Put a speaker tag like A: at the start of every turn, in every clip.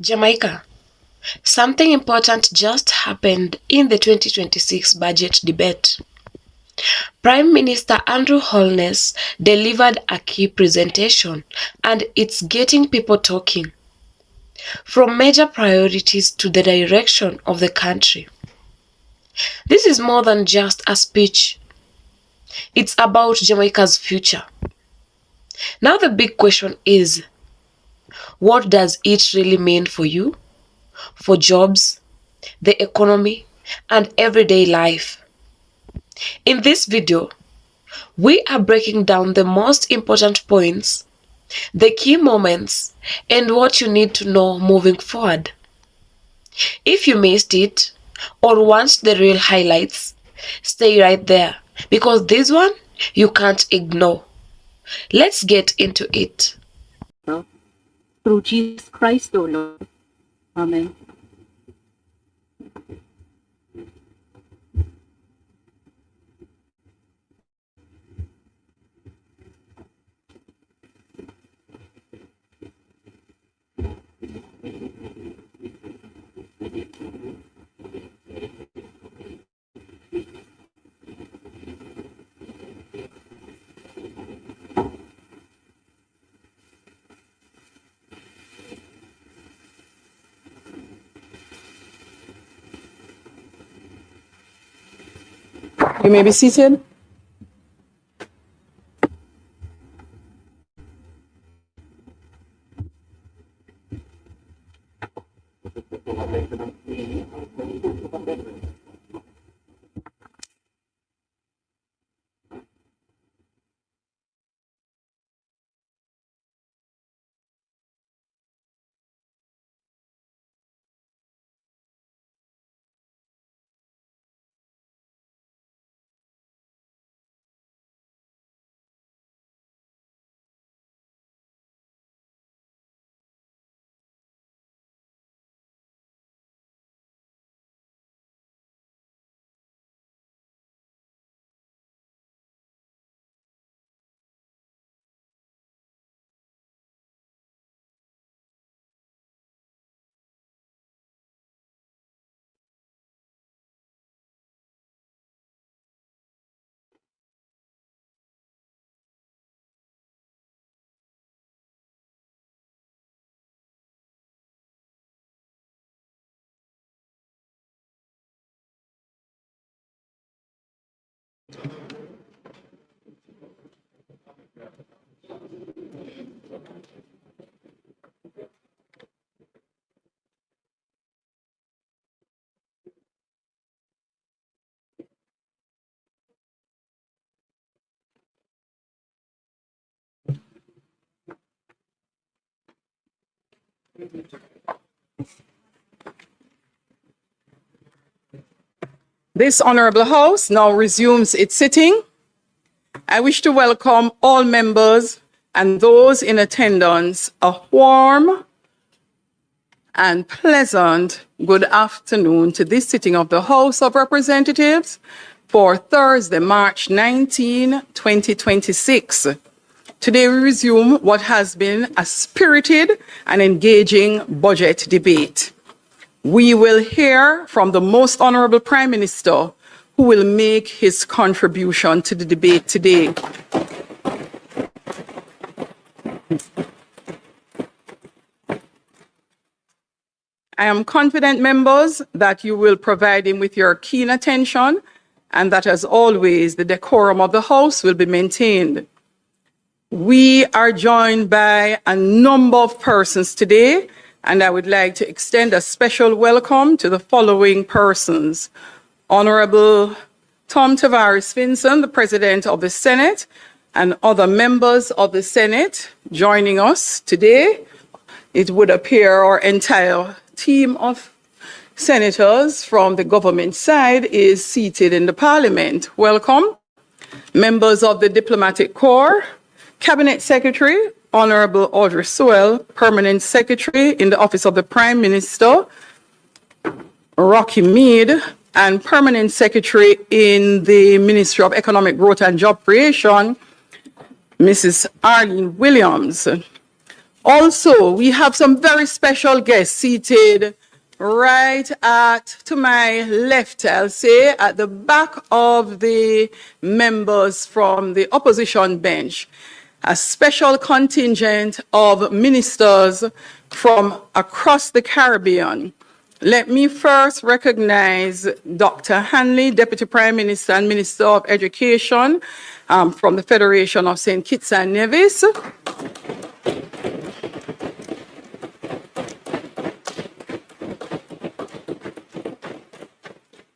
A: Jamaica. Something important just happened in the 2026 budget debate. Prime Minister Andrew Holness delivered a key presentation, and it's getting people talking. From major priorities to the direction of the country. This is more than just a speech. It's about Jamaica's future. Now the big question is, what does it really mean for you, for jobs, the economy, and everyday life? In this video, we are breaking down the most important points, the key moments, and what you need to know moving forward. If you missed it or want the real highlights, stay right there because this one you can't ignore. Let's get into it.
B: Through Jesus Christ, O Lord. Amen.
C: You may be seated. This Honorable House now resumes its sitting. I wish to welcome all members and those in attendance a warm and pleasant good afternoon to this sitting of the House of Representatives for Thursday, March 19, 2026. Today we resume what has been a spirited and engaging budget debate. We will hear from the Most Honorable Prime Minister, who will make his contribution to the debate today. I am confident, members, that you will provide him with your keen attention and that, as always, the decorum of the House will be maintained. We are joined by a number of persons today, and I would like to extend a special welcome to the following persons. Honorable Tom Tavares Finson, the President of the Senate, and other members of the Senate joining us today. It would appear our entire team of senators from the government side is seated in the Parliament. Welcome. Members of the Diplomatic Corps, Cabinet Secretary, Honorable Audrey Sewell, Permanent Secretary in the Office of the Prime Minister, Rocky Mead, and Permanent Secretary in the Ministry of Economic Growth and Job Creation, Mrs. Arlene Williams. Also, we have some very special guests seated right to my left, I'll say, at the back of the members from the opposition bench. A special contingent of ministers from across the Caribbean. Let me first recognize Dr. Hanley, Deputy Prime Minister and Minister of Education from the Federation of St. Kitts and Nevis.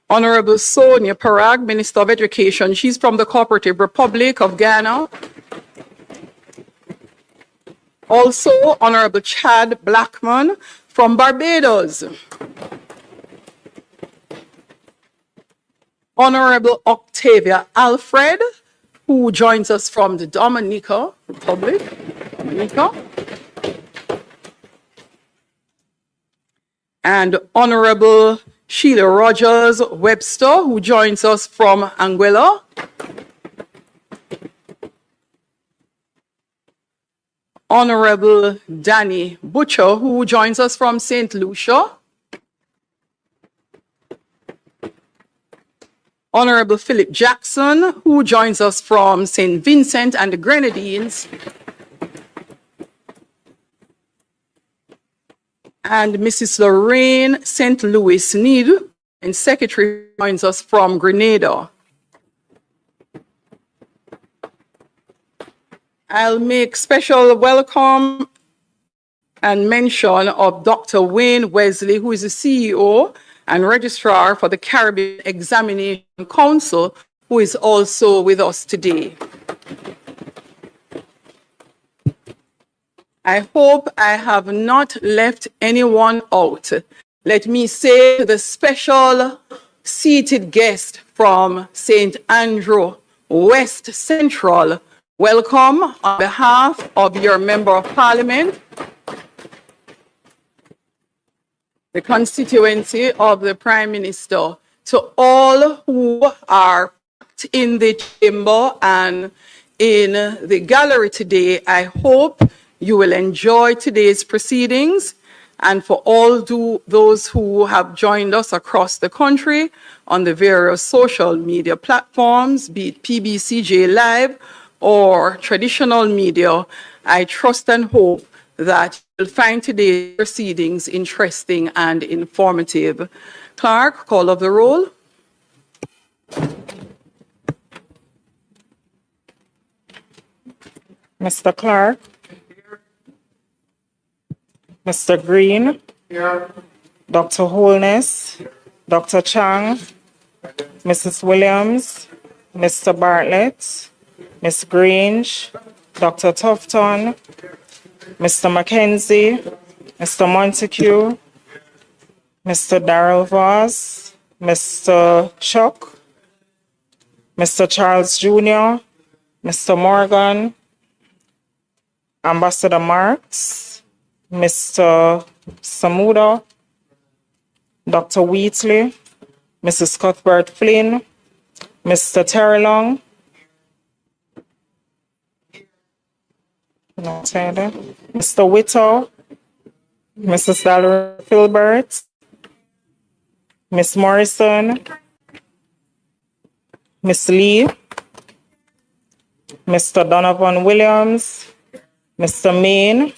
C: Honorable Sonia Parag, Minister of Education. She's from the Cooperative Republic of Ghana. Also, Honorable Chad Blackman from Barbados. Honorable Octavia Alfred, who joins us from the Dominica Republic. And Honorable Sheila Rogers Webster, who joins us from Anguilla. Honorable Danny Butcher, who joins us from St. Lucia. Honorable Philip Jackson, who joins us from St. Vincent and the Grenadines. And Mrs. Lorraine St. Louis Need, and Secretary, joins us from Grenada. I'll make special welcome and mention of Dr. Wayne Wesley, who is the CEO and Registrar for the Caribbean Examination Council, who is also with us today. I hope I have not left anyone out. Let me say to the special seated guest from St. Andrew West Central, welcome on behalf of your Member of Parliament, the constituency of the Prime Minister, to all who are in the chamber and in the gallery today. I hope you will enjoy today's proceedings, and for all those who have joined us across the country on the various social media platforms, be it PBCJ Live or traditional media, I trust and hope that you'll find today's proceedings interesting and informative. Clerk, call of the roll.
D: Mr. Clark. Mr. Green.
E: Here.
D: Dr. Holness. Dr. Chang. Mrs. Williams. Mr. Bartlett. Ms. Grange. Dr. Tufton. Mr. Mackenzie. Mr. Montague. Mr. Darrell Voss. Mr. Chuck. Mr. Charles Jr. Mr. Morgan. Ambassador Marks. Mr. Samuda, Dr. Wheatley, Mrs. Cuthbert Flynn, Mr. Terrelong, Mr. Whittle, Mrs. Valerie Filbert, Miss Morrison, Miss Lee, Mr. Donovan Williams, Mr. Main,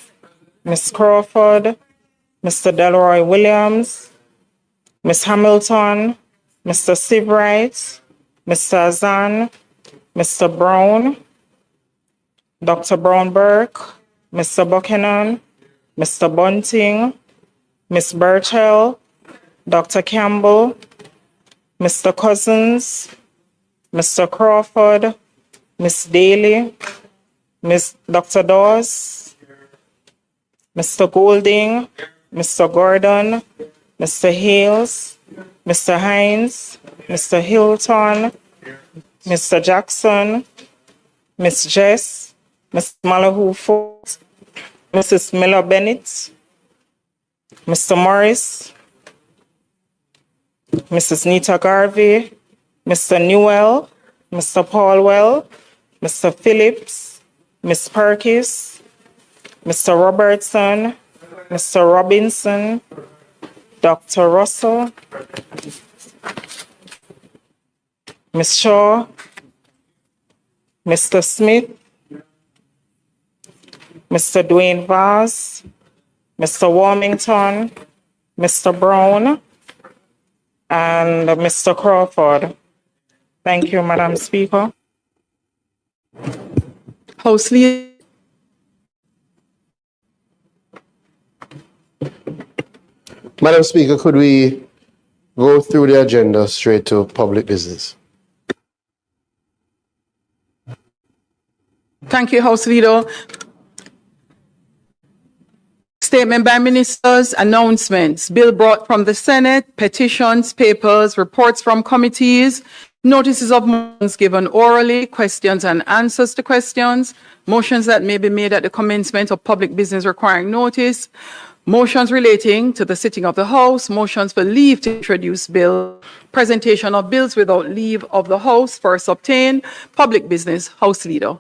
D: Miss Crawford, Mr. Delroy Williams, Miss Hamilton, Mr. Sivright, Mr. Azan, Mr. Brown, Dr. Brown-Burke, Mr. Buchanan, Mr. Bunting, Miss Burchell, Dr. Campbell, Mr. Cousins, Mr. Crawford, Miss Daly, Miss Dr. Dawes, Mr. Golding, Mr. Gordon, Mr. Hales, Mr. Hines, Mr. Hilton, Mr. Jackson, Miss Jess, Ms. Malahoo Fox, Mrs. Miller Bennett, Mr. Morris, Mrs. Nita Garvey, Mr. Newell, Mr. Paulwell, Mr. Phillips, Miss Perkis, Mr. Robertson, Mr. Robinson, Dr. Russell, Ms. Shaw, Mr. Smith, Mr. Dwayne Vaz, Mr. Warmington, Mr. Brown, and Mr. Crawford. Thank you, Madam Speaker.
C: House Leader.
E: Madam Speaker, could we go through the agenda straight to public business?
C: Thank you, House Leader. Statement by ministers, announcements, bill brought from the Senate, petitions, papers, reports from committees, notices of motions given orally, questions and answers to questions, motions that may be made at the commencement of public business requiring notice, motions relating to the sitting of the House, motions for leave to introduce bill, presentation of bills without leave of the House first obtained, public business. House Leader.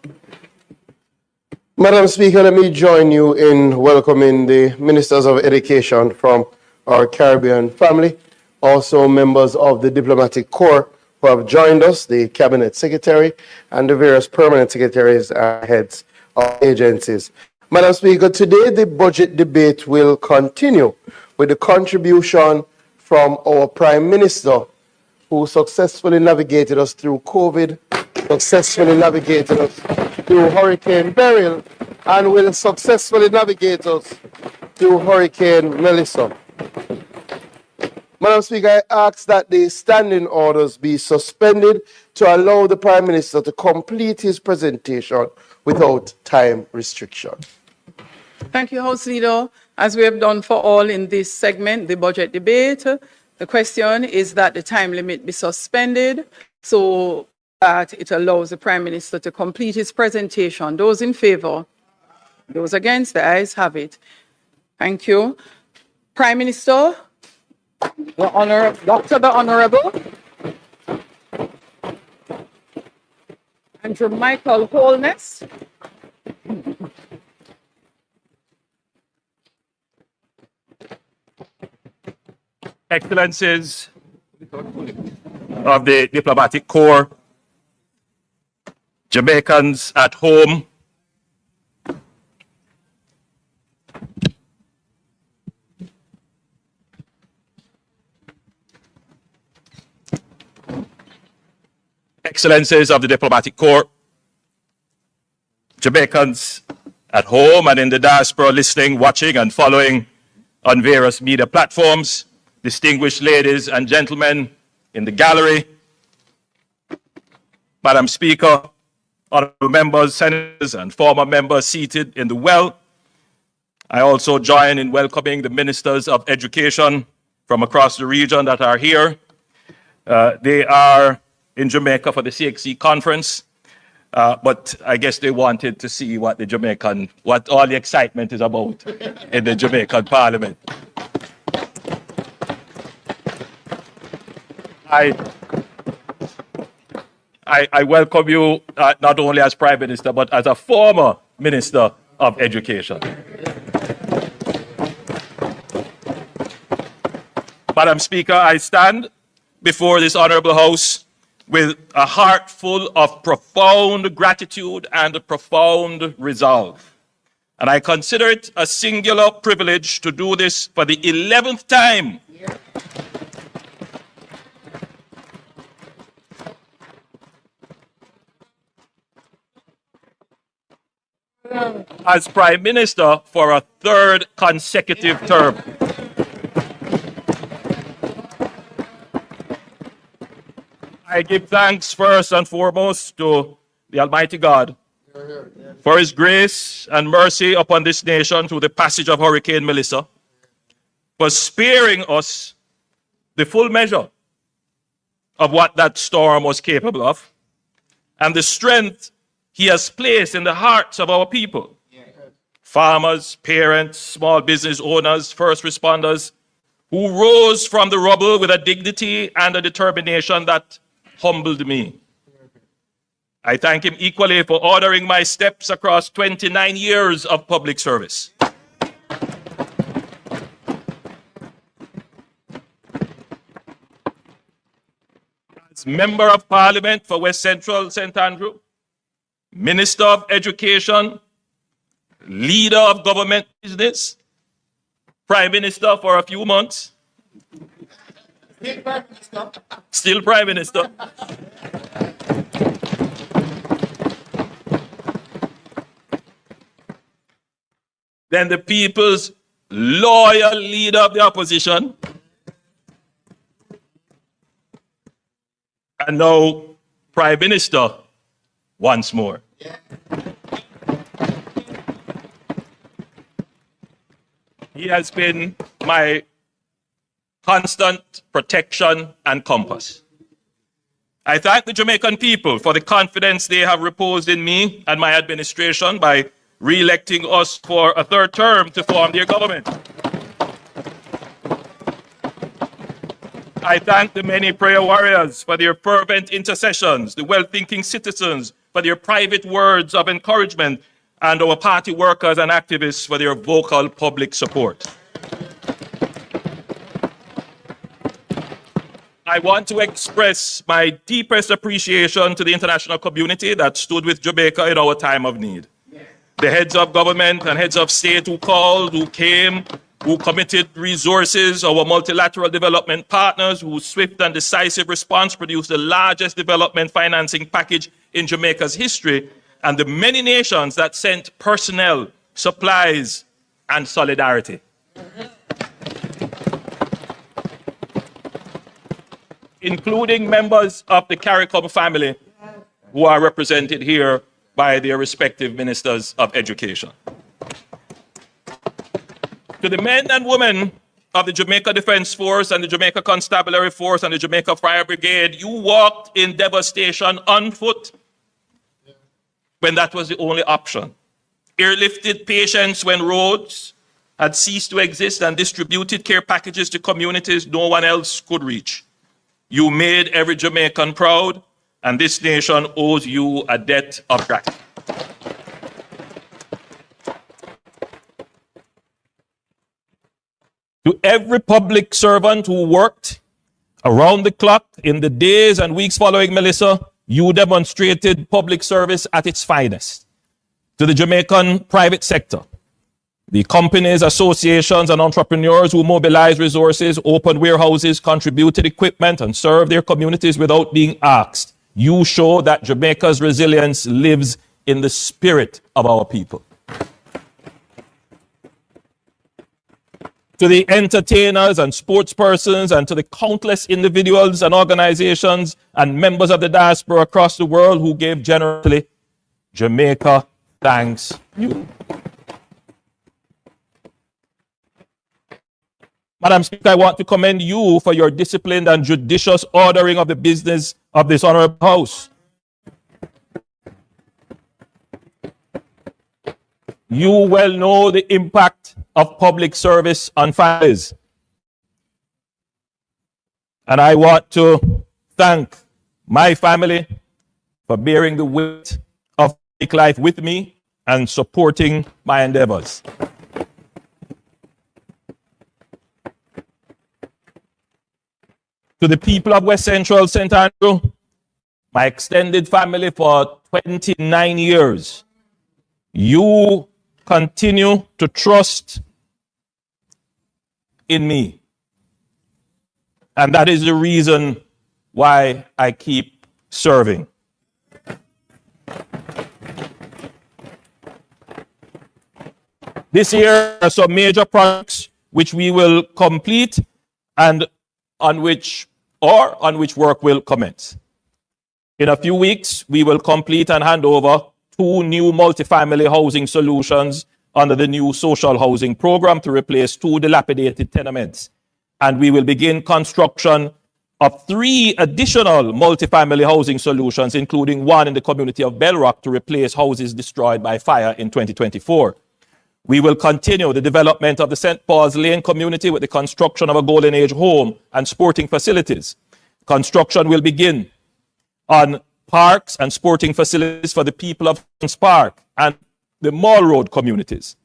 E: Madam Speaker, let me join you in welcoming the Ministers of Education from our Caribbean family, also members of the Diplomatic Corps who have joined us, the Cabinet Secretary, and the various permanent secretaries and heads of agencies. Madam Speaker, today the budget debate will continue with the contribution from our Prime Minister, who successfully navigated us through COVID, successfully navigated us through Hurricane Beryl, and will successfully navigate us through Hurricane Melissa. Madam Speaker, I ask that the standing orders be suspended to allow the Prime Minister to complete his presentation without time restriction.
C: Thank you, House Leader. As we have done for all in this segment, the budget debate, the question is that the time limit be suspended so that it allows the Prime Minister to complete his presentation. Those in favor? Those against? The ayes have it. Thank you. Prime Minister, the Honorable Andrew Michael Holness.
F: Excellencies of the Diplomatic Corps, Jamaicans at home, Excellencies of the Diplomatic Corps, Jamaicans at home and in the diaspora listening, watching and following on various media platforms, distinguished ladies and gentlemen in the gallery, Madam Speaker, honorable members, senators, and former members seated in the well. I also join in welcoming the ministers of education from across the region that are here. They are in Jamaica for the CXC conference, but I guess they wanted to see what what all the excitement is about in the Jamaican Parliament. I welcome you not only as Prime Minister, but as a former Minister of Education. Madam Speaker, I stand before this honorable House with a heart full of profound gratitude and a profound resolve. And I consider it a singular privilege to do this for the 11th time. As Prime Minister for a third consecutive term. I give thanks first and foremost to the Almighty God for His grace and mercy upon this nation through the passage of Hurricane Melissa, for sparing us the full measure of what that storm was capable of, and the strength He has placed in the hearts of our people. Farmers, parents, small business owners, first responders, who rose from the rubble with a dignity and a determination that humbled me. I thank him equally for ordering my steps across 29 years of public service. As Member of Parliament for West Central St. Andrew, Minister of Education, Leader of Government Business, Prime Minister for a few months, still Prime Minister. Then the people's loyal leader of the opposition, and now Prime Minister once more. He has been my constant protection and compass. I thank the Jamaican people for the confidence they have reposed in me and my administration by re-electing us for a third term to form their government. I thank the many prayer warriors for their fervent intercessions, the well-thinking citizens for their private words of encouragement, and our party workers and activists for their vocal public support. I want to express my deepest appreciation to the international community that stood with Jamaica in our time of need. The heads of government and heads of state who called, who came, who committed resources, our multilateral development partners whose swift and decisive response produced the largest development financing package in Jamaica's history, and the many nations that sent personnel, supplies, and solidarity. Including members of the CARICOM family who are represented here by their respective ministers of education. To the men and women of the Jamaica Defense Force and the Jamaica Constabulary Force and the Jamaica Fire Brigade, you walked in devastation on foot when that was the only option. Airlifted patients when roads had ceased to exist and distributed care packages to communities no one else could reach. You made every Jamaican proud, and this nation owes you a debt of gratitude. To every public servant who worked around the clock in the days and weeks following Melissa, you demonstrated public service at its finest. To the Jamaican private sector, the companies, associations, and entrepreneurs who mobilized resources, opened warehouses, contributed equipment, and served their communities without being asked, you show that Jamaica's resilience lives in the spirit of our people. To the entertainers and sportspersons, and to the countless individuals and organizations and members of the diaspora across the world who gave generously, Jamaica thanks you. Madam Speaker, I want to commend you for your disciplined and judicious ordering of the business of this honorable House. You well know the impact of public service on families. And I want to thank my family for bearing the weight of public life with me and supporting my endeavors. To the people of West Central St. Andrew, my extended family for 29 years, you continue to trust in me. And that is the reason why I keep serving. This year are some major projects which we will complete and on which work will commence. In a few weeks, we will complete and hand over 2 new multifamily housing solutions under the new social housing program to replace 2 dilapidated tenements. And we will begin construction of 3 additional multifamily housing solutions, including one in the community of Bell Rock to replace houses destroyed by fire in 2024. We will continue the development of the St. Paul's Lane community with the construction of a Golden Age home and sporting facilities. Construction will begin on parks and sporting facilities for the people of Park and the Mall Road communities.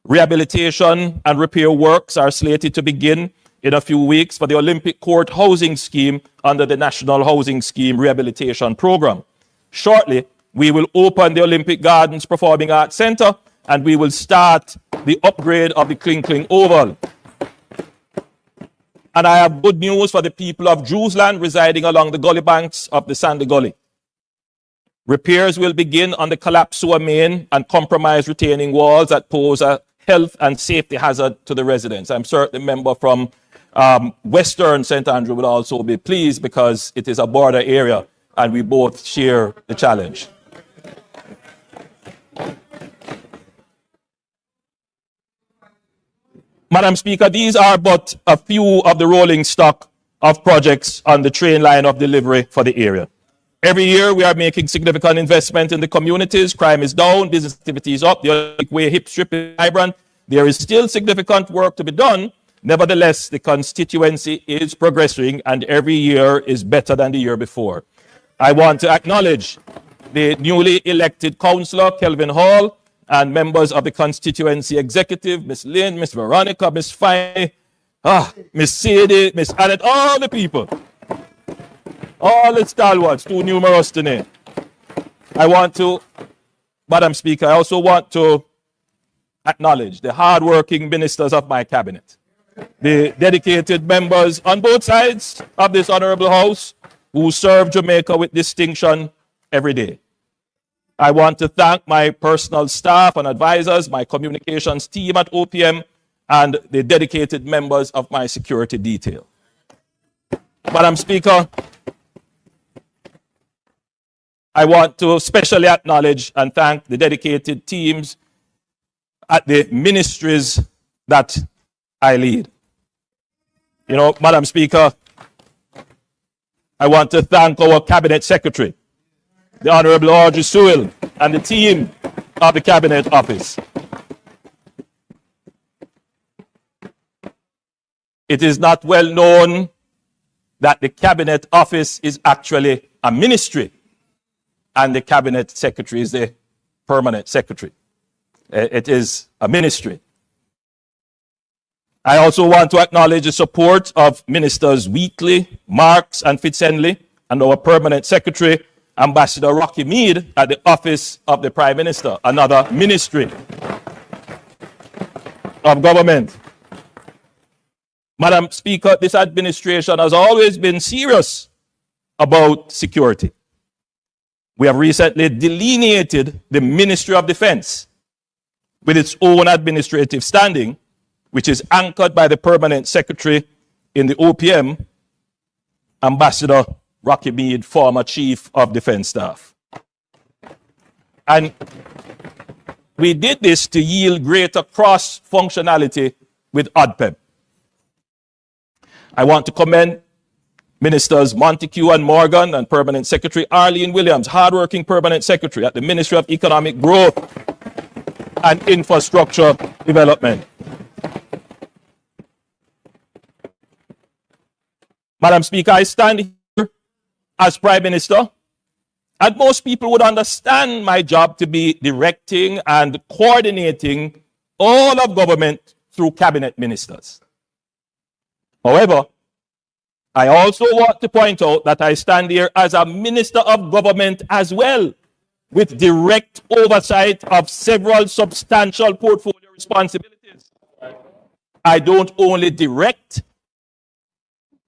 F: Rehabilitation and repair works are slated to begin in a few weeks for the Olympic Court housing scheme under the National Housing Scheme Rehabilitation Program. Shortly, we will open the Olympic Gardens Performing Arts Center and we will start the upgrade of the Kling Kling Oval. And I have good news for the people of Drewsland residing along the gully banks of the Sandy Gully. Repairs will begin on the collapsed sewer main and compromised retaining walls that pose a health and safety hazard to the residents. I'm certain the member from Western St. Andrew will also be pleased because it is a border area and we both share the challenge. Madam Speaker, these are but a few of the rolling stock of projects on the train line of delivery for the area. Every year, we are making significant investment in the communities. Crime is down, business activity is up, the Olympic Way hip strip is vibrant. There is still significant work to be done. Nevertheless, the constituency is progressing and every year is better than the year before. I want to acknowledge the newly elected councillor, Kelvin Hall, and members of the constituency executive, Miss Lynn, Miss Veronica, Miss Fine, Miss Sadie, Miss Annette, all the people. All the stalwarts, too numerous to name. I want to, Madam Speaker, I also want to acknowledge the hard-working ministers of my cabinet, the dedicated members on both sides of this honorable house who serve Jamaica with distinction every day. I want to thank my personal staff and advisors, my communications team at OPM, and the dedicated members of my security detail. Madam Speaker, I want to especially acknowledge and thank the dedicated teams at the ministries that I lead. You know, Madam Speaker, I want to thank our Cabinet Secretary, the Honorable Audrey Sewell, and the team of the Cabinet Office. It is not well known that the Cabinet Office is actually a ministry and the Cabinet Secretary is the permanent secretary. It is a ministry. I also want to acknowledge the support of Ministers Wheatley, Marks, and Fitzhenley, and our permanent secretary, Ambassador Rocky Mead, at the Office of the Prime Minister, another ministry of government. Madam Speaker, this administration has always been serious about security. We have recently delineated the Ministry of Defense with its own administrative standing, which is anchored by the permanent secretary in the OPM, Ambassador Rocky Mead, former Chief of Defense Staff. And we did this to yield greater cross-functionality with ODPEM. I want to commend Ministers Montague and Morgan and Permanent Secretary Arlene Williams, hardworking Permanent Secretary at the Ministry of Economic Growth and Infrastructure Development. Madam Speaker, I stand here as Prime Minister, and most people would understand my job to be directing and coordinating all of government through cabinet ministers. However, I also want to point out that I stand here as a minister of government as well, with direct oversight of several substantial portfolio responsibilities. I don't only direct,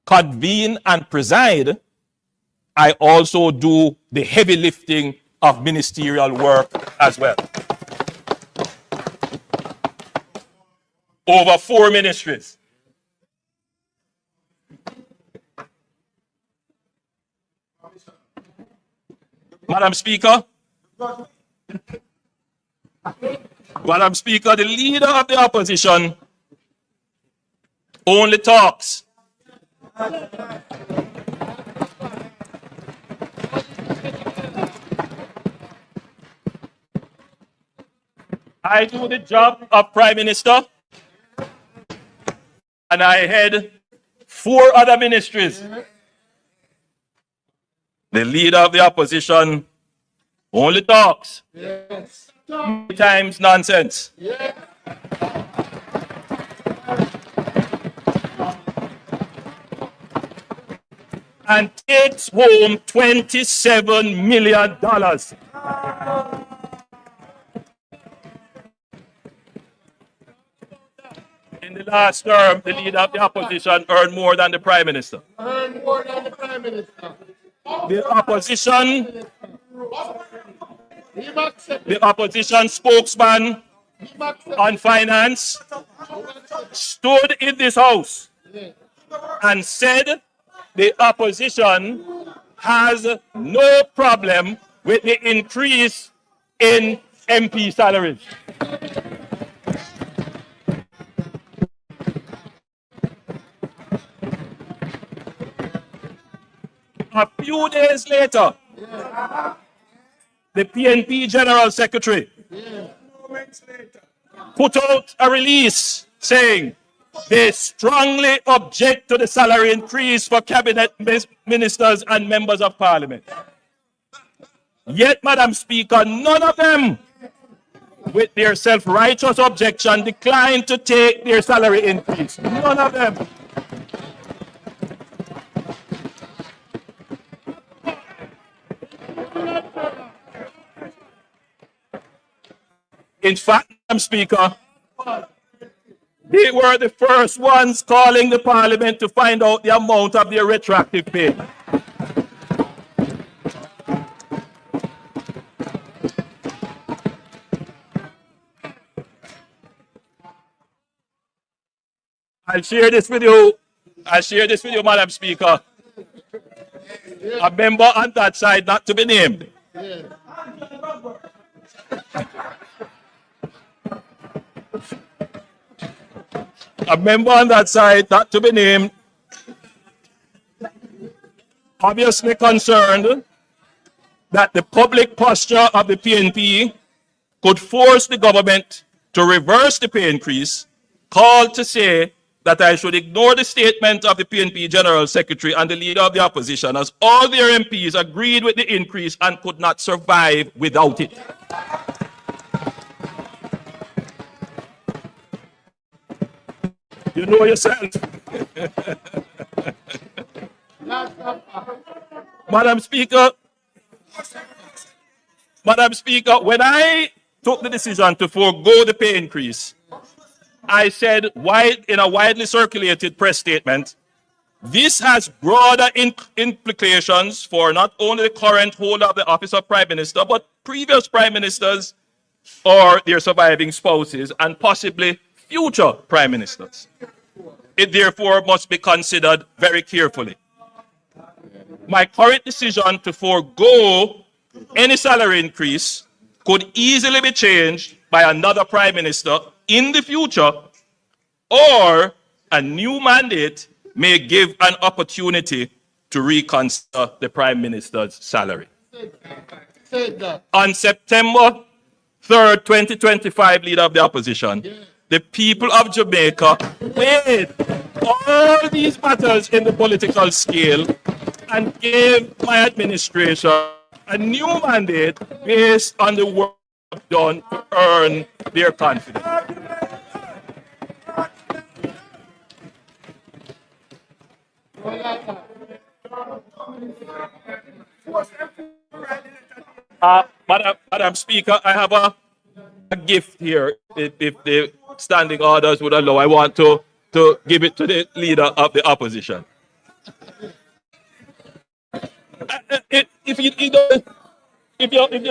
F: convene, and preside, I also do the heavy lifting of ministerial work as well. Over 4 ministries. Madam Speaker, the leader of the opposition only talks. I do the job of Prime Minister, and I head 4 other ministries. The leader of the opposition only talks. Yes. Many times nonsense. Yes. And takes home $27 million. In the last term, the leader of the opposition earned more than the Prime Minister. Earned more than the Prime Minister. The opposition spokesman on finance stood in this house and said the opposition has no problem with the increase in MP salaries. A few days later, the PNP General Secretary put out a release saying they strongly object to the salary increase for cabinet ministers and members of parliament. Yet, Madam Speaker, none of them, with their self-righteous objection, declined to take their salary increase. None of them. In fact, Madam Speaker, they were the first ones calling the parliament to find out the amount of their retroactive pay. I'll share this with you, Madam Speaker. A member on that side, not to be named. A member on that side, not to be named, obviously concerned that the public posture of the PNP could force the government to reverse the pay increase, called to say that I should ignore the statement of the PNP General Secretary and the leader of the opposition, as all their MPs agreed with the increase and could not survive without it. You know yourself. Madam Speaker, when I took the decision to forego the pay increase, I said in a widely circulated press statement, this has broader implications for not only the current holder of the office of Prime Minister, but previous Prime Ministers or their surviving spouses and possibly future Prime Ministers. It therefore must be considered very carefully. My current decision to forego any salary increase could easily be changed by another Prime Minister in the future, or a new mandate may give an opportunity to reconsider the Prime Minister's salary. On September 3rd, 2025, leader of the opposition, the people of Jamaica weighed all these matters in the political scale and gave my administration a new mandate based on the work done to earn their confidence. Madam Speaker, I have a gift here. If the standing orders would allow, I want to give it to the leader of the opposition. If you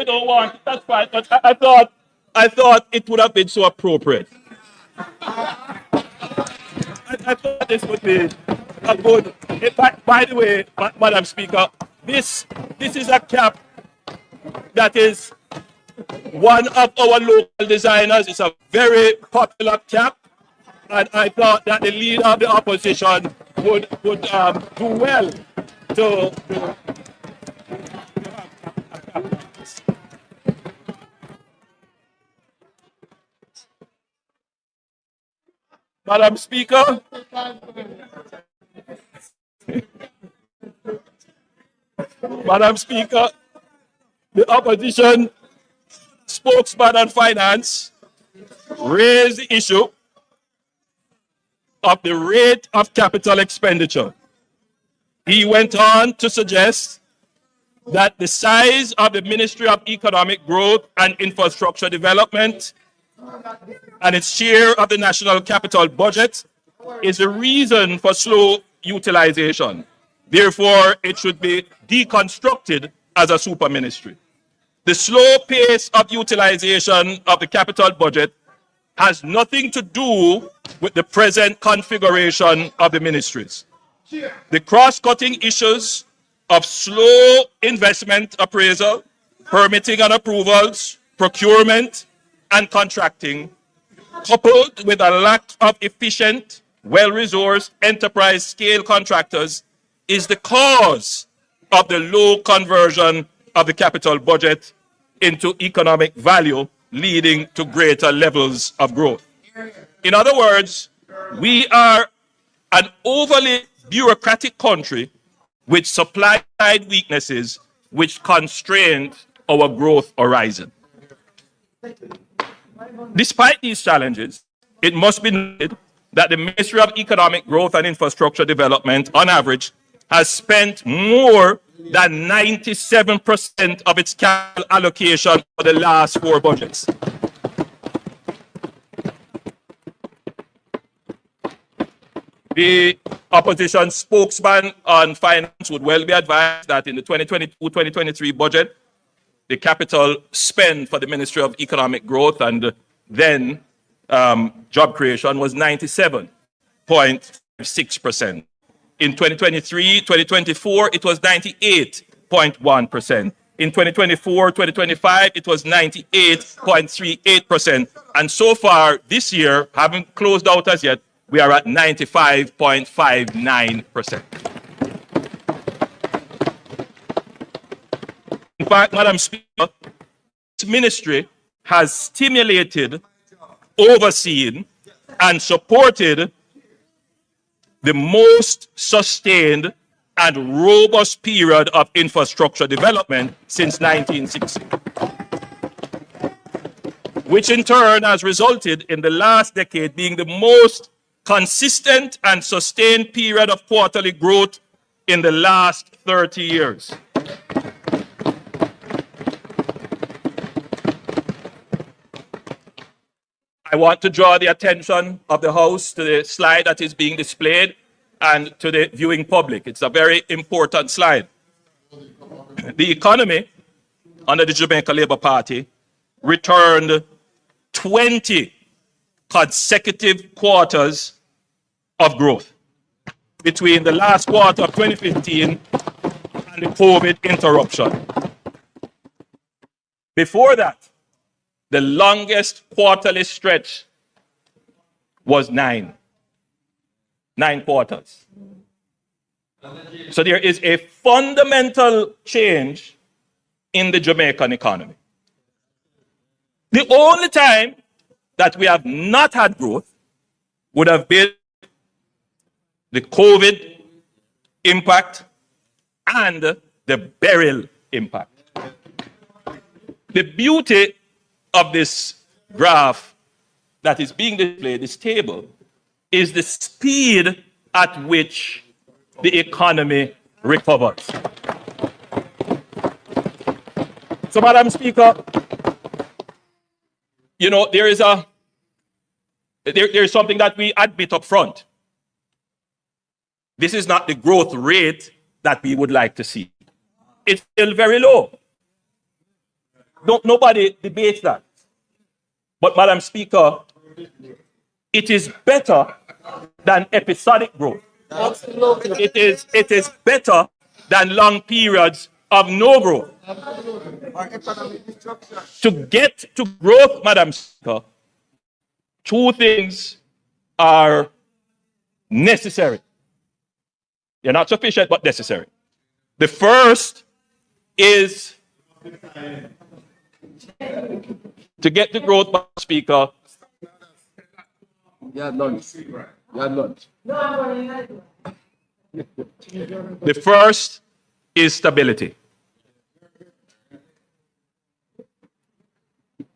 F: don't want, that's fine. But I thought it would have been so appropriate. I thought this would be a good. By the way, Madam Speaker, this is a cap that is one of our local designers. It's a very popular cap, and I thought that the leader of the opposition would do well to Madam Speaker, Madam Speaker, the opposition spokesman on finance raised the issue of the rate of capital expenditure. He went on to suggest that the size of the Ministry of Economic Growth and Infrastructure Development and its share of the national capital budget is the reason for slow utilization. Therefore, it should be deconstructed as a super ministry. The slow pace of utilization of the capital budget has nothing to do with the present configuration of the ministries. The cross-cutting issues of slow investment appraisal, permitting and approvals, procurement, and contracting, coupled with a lack of efficient, well-resourced enterprise-scale contractors, is the cause of the low conversion of the capital budget into economic value, leading to greater levels of growth. In other words, we are an overly bureaucratic country with supply-side weaknesses which constrain our growth horizon. Despite these challenges, it must be noted that the Ministry of Economic Growth and Infrastructure Development, on average, has spent more than 97% of its capital allocation for the last 4 budgets. The opposition spokesman on finance would well be advised that in the 2022-2023 budget, the capital spend for the Ministry of Economic Growth and then job creation was 97.6%. In 2023-2024, it was 98.1%. In 2024-2025, it was 98.38%. And so far this year, haven't closed out as yet, we are at 95.59%. In fact, Madam Speaker, this ministry has stimulated, overseen, and supported the most sustained and robust period of infrastructure development since 1960, which in turn has resulted in the last decade being the most consistent and sustained period of quarterly growth in the last 30 years. I want to draw the attention of the House to the slide that is being displayed and to the viewing public. It's a very important slide. The economy under the Jamaica Labour Party returned 20 consecutive quarters of growth between the last quarter of 2015 and the COVID interruption. Before that, the longest quarterly stretch was 9 quarters. So there is a fundamental change in the Jamaican economy. The only time that we have not had growth would have been the COVID impact and the burial impact. The beauty of this graph that is being displayed, this table, is the speed at which the economy recovers. So, Madam Speaker, you know, there is something that we admit up front. This is not the growth rate that we would like to see. It's still very low. Nobody debates that. But, Madam Speaker, it is better than episodic growth. It is better than long periods of no growth. To get to growth, Madam Speaker, 2 things are necessary. They're not sufficient, but necessary. The first is to get the growth, Madam Speaker. The first is stability.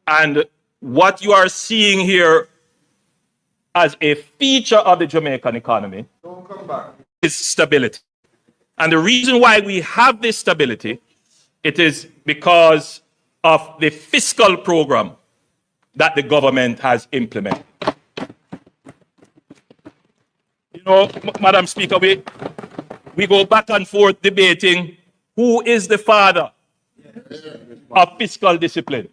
F: And what you are seeing here as a feature of the Jamaican economy is stability. And the reason why we have this stability, it is because of the fiscal program that the government has implemented. You know, Madam Speaker, we go back and forth debating who is the father of fiscal discipline.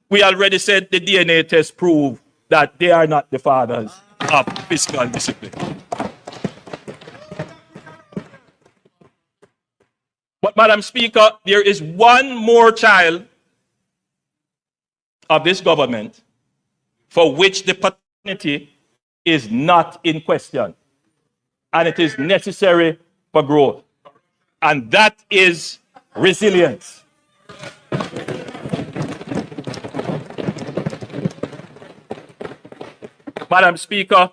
F: We already said the DNA test prove that they are not the fathers of fiscal discipline. But, Madam Speaker, there is one more child of this government for which the paternity is not in question, and it is necessary for growth, and that is resilience. Madam Speaker,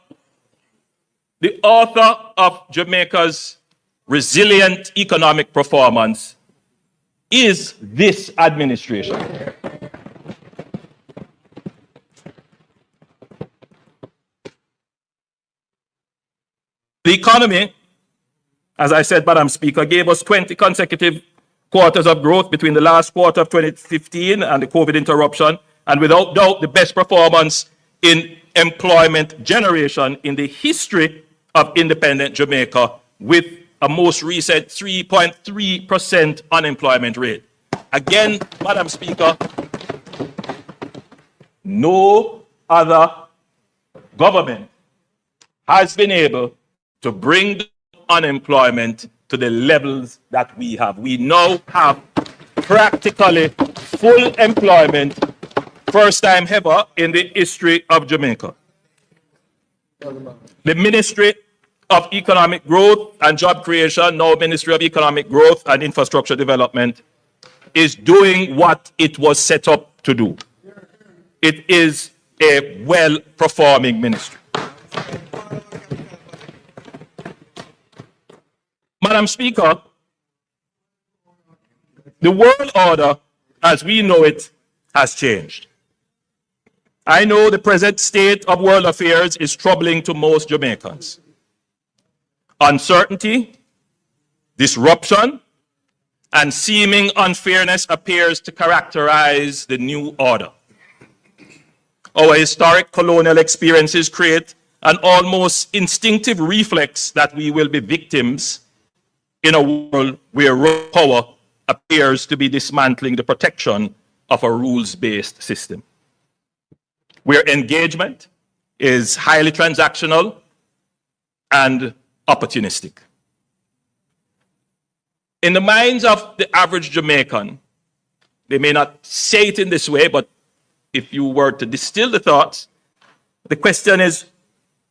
F: the author of Jamaica's resilient economic performance is this administration. The economy, as I said, Madam Speaker, gave us 20 consecutive quarters of growth between the last quarter of 2015 and the COVID interruption, and without doubt the best performance in employment generation in the history of independent Jamaica, with a most recent 3.3% unemployment rate. Again, Madam Speaker, no other government has been able to bring unemployment to the levels that we have. We now have practically full employment, first time ever in the history of Jamaica. The Ministry of Economic Growth and Job Creation, now Ministry of Economic Growth and Infrastructure Development, is doing what it was set up to do. It is a well-performing ministry. Madam Speaker, the world order as we know it has changed. I know the present state of world affairs is troubling to most Jamaicans. Uncertainty, disruption, and seeming unfairness appears to characterize the new order. Our historic colonial experiences create an almost instinctive reflex that we will be victims in a world where raw power appears to be dismantling the protection of a rules-based system, where engagement is highly transactional and opportunistic. In the minds of the average Jamaican, they may not say it in this way, but if you were to distill the thoughts, the question is,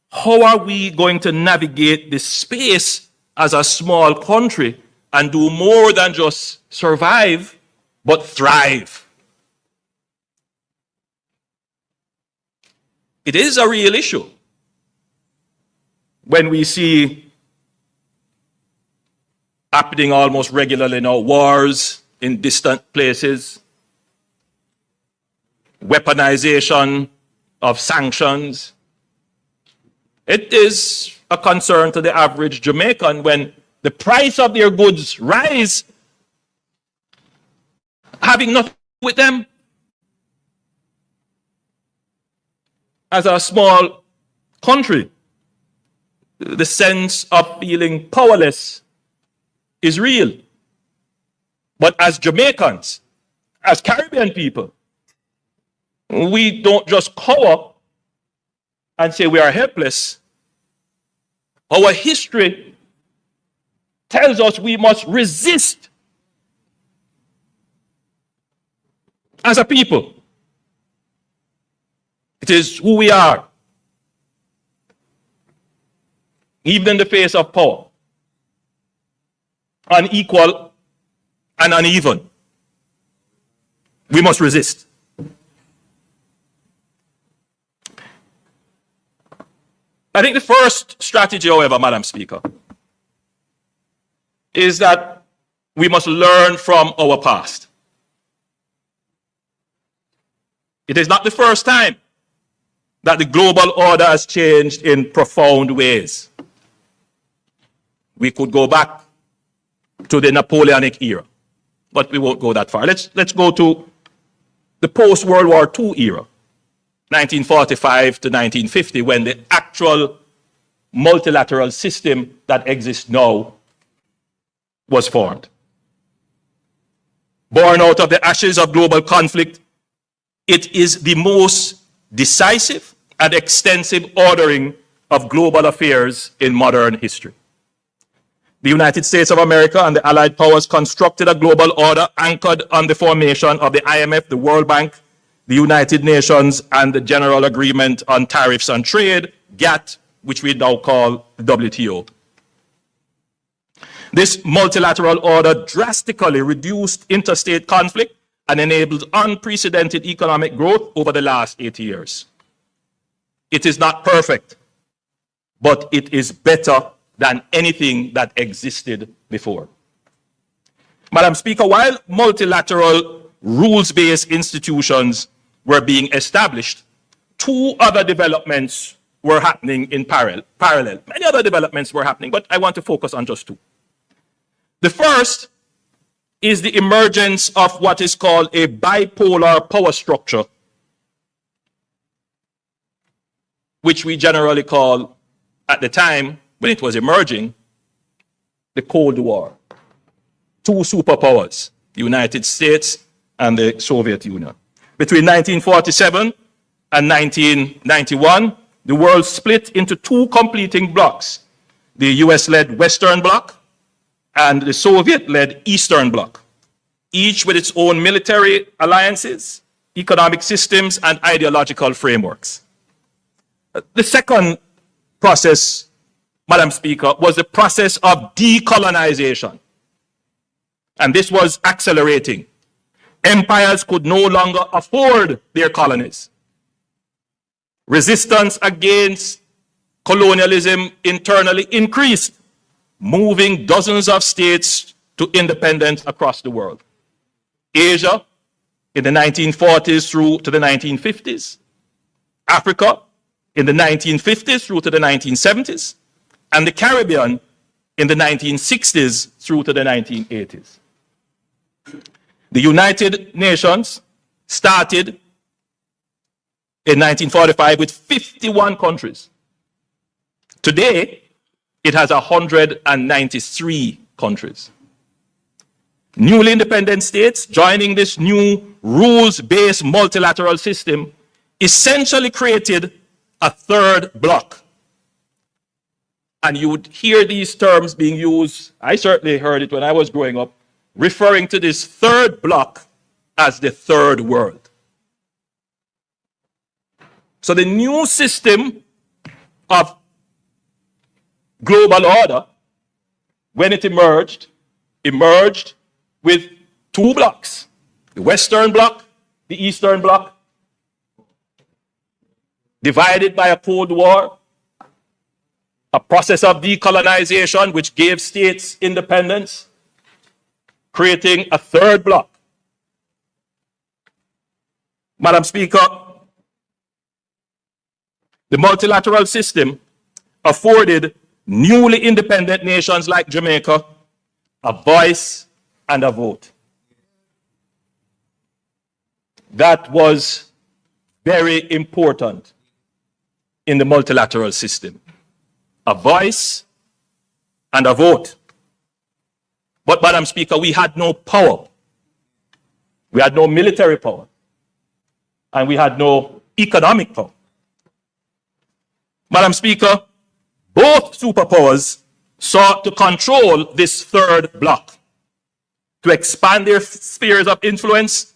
F: how are we going to navigate this space as a small country and do more than just survive, but thrive? It is a real issue when we see happening almost regularly now, wars in distant places, weaponization of sanctions. It is a concern to the average Jamaican when the price of their goods rise, having nothing to do with them. As a small country, the sense of feeling powerless is real. But as Jamaicans, as Caribbean people, we don't just cower and say we are helpless. Our history tells us we must resist as a people. It is who we are, even in the face of power, unequal and uneven. We must resist. I think the first strategy, however, Madam Speaker, is that we must learn from our past. It is not the first time that the global order has changed in profound ways. We could go back to the Napoleonic era, but we won't go that far. Let's go to the post-World War II era, 1945 to 1950, when the actual multilateral system that exists now was formed. Born out of the ashes of global conflict, it is the most decisive and extensive ordering of global affairs in modern history. The United States of America and the Allied powers constructed a global order anchored on the formation of the IMF, the World Bank, the United Nations, and the General Agreement on Tariffs on Trade, GATT, which we now call the WTO. This multilateral order drastically reduced interstate conflict and enabled unprecedented economic growth over the last 80 years. It is not perfect, but it is better than anything that existed before. Madam Speaker, while multilateral rules-based institutions were being established, two other developments were happening in parallel. Many other developments were happening, but I want to focus on just two. The first is the emergence of what is called a bipolar power structure, which we generally call, at the time when it was emerging, the Cold War. Two superpowers, the United States and the Soviet Union. Between 1947 and 1991, the world split into two completing blocks, the US-led Western Bloc and the Soviet-led Eastern Bloc, each with its own military alliances, economic systems, and ideological frameworks. The second process, Madam Speaker, was the process of decolonization. And this was accelerating. Empires could no longer afford their colonies. Resistance against colonialism internally increased, moving dozens of states to independence across the world. Asia in the 1940s through to the 1950s, Africa in the 1950s through to the 1970s, and the Caribbean in the 1960s through to the 1980s. The United Nations started in 1945 with 51 countries. Today, it has 193 countries. Newly independent states joining this new rules-based multilateral system essentially created a third bloc. And you would hear these terms being used, I certainly heard it when I was growing up, referring to this third bloc as the third world. So the new system of global order, when it emerged with two blocks, the Western Bloc, the Eastern Bloc, divided by a Cold War, a process of decolonization which gave states independence, creating a third bloc. Madam Speaker, the multilateral system afforded newly independent nations like Jamaica a voice and a vote. That was very important in the multilateral system. A voice and a vote. But, Madam Speaker, we had no power. We had no military power. And we had no economic power. Madam Speaker, both superpowers sought to control this third bloc, to expand their spheres of influence,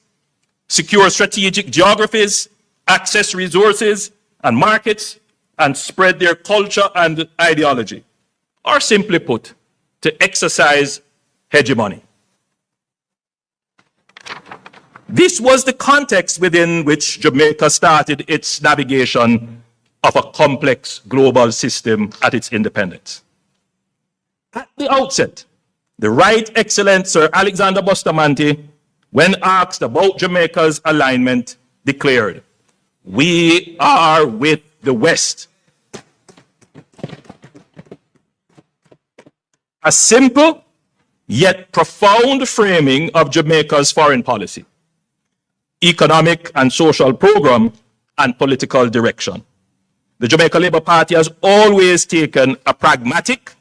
F: secure strategic geographies, access resources and markets, and spread their culture and ideology. Or simply put, to exercise hegemony. This was the context within which Jamaica started its navigation of a complex global system at its independence. At the outset, the Right Excellent Sir Alexander Bustamante, when asked about Jamaica's alignment, declared, "We are with the West." A simple yet profound framing of Jamaica's foreign policy, economic and social program, and political direction. The Jamaica Labour Party has always taken a pragmatic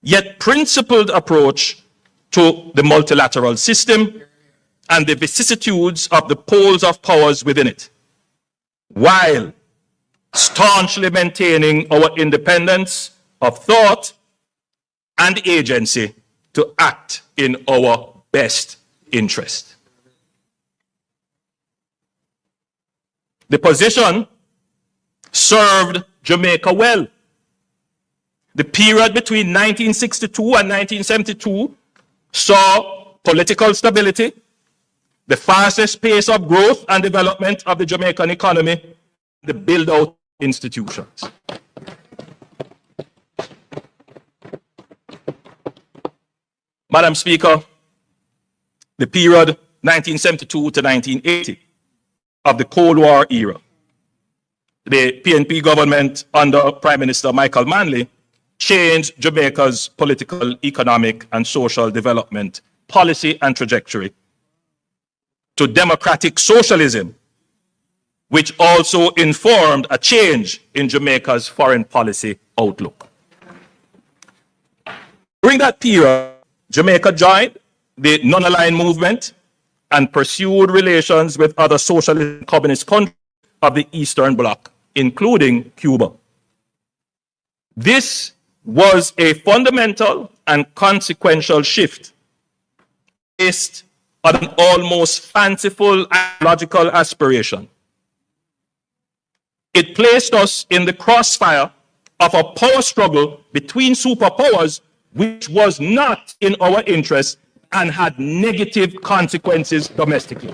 F: yet principled approach to the multilateral system and the vicissitudes of the poles of powers within it, while staunchly maintaining our independence of thought and agency to act in our best interest. The position served Jamaica well. The period between 1962 and 1972 saw political stability, the fastest pace of growth and development of the Jamaican economy, the build-out institutions. Madam Speaker, the period 1972 to 1980 of the Cold War era, the PNP government under Prime Minister Michael Manley changed Jamaica's political, economic, and social development policy and trajectory to democratic socialism, which also informed a change in Jamaica's foreign policy outlook. During that period, Jamaica joined the non-aligned movement and pursued relations with other socialist and communist countries of the Eastern Bloc, including Cuba. This was a fundamental and consequential shift based on an almost fanciful and logical aspiration. It placed us in the crossfire of a power struggle between superpowers which was not in our interest and had negative consequences domestically.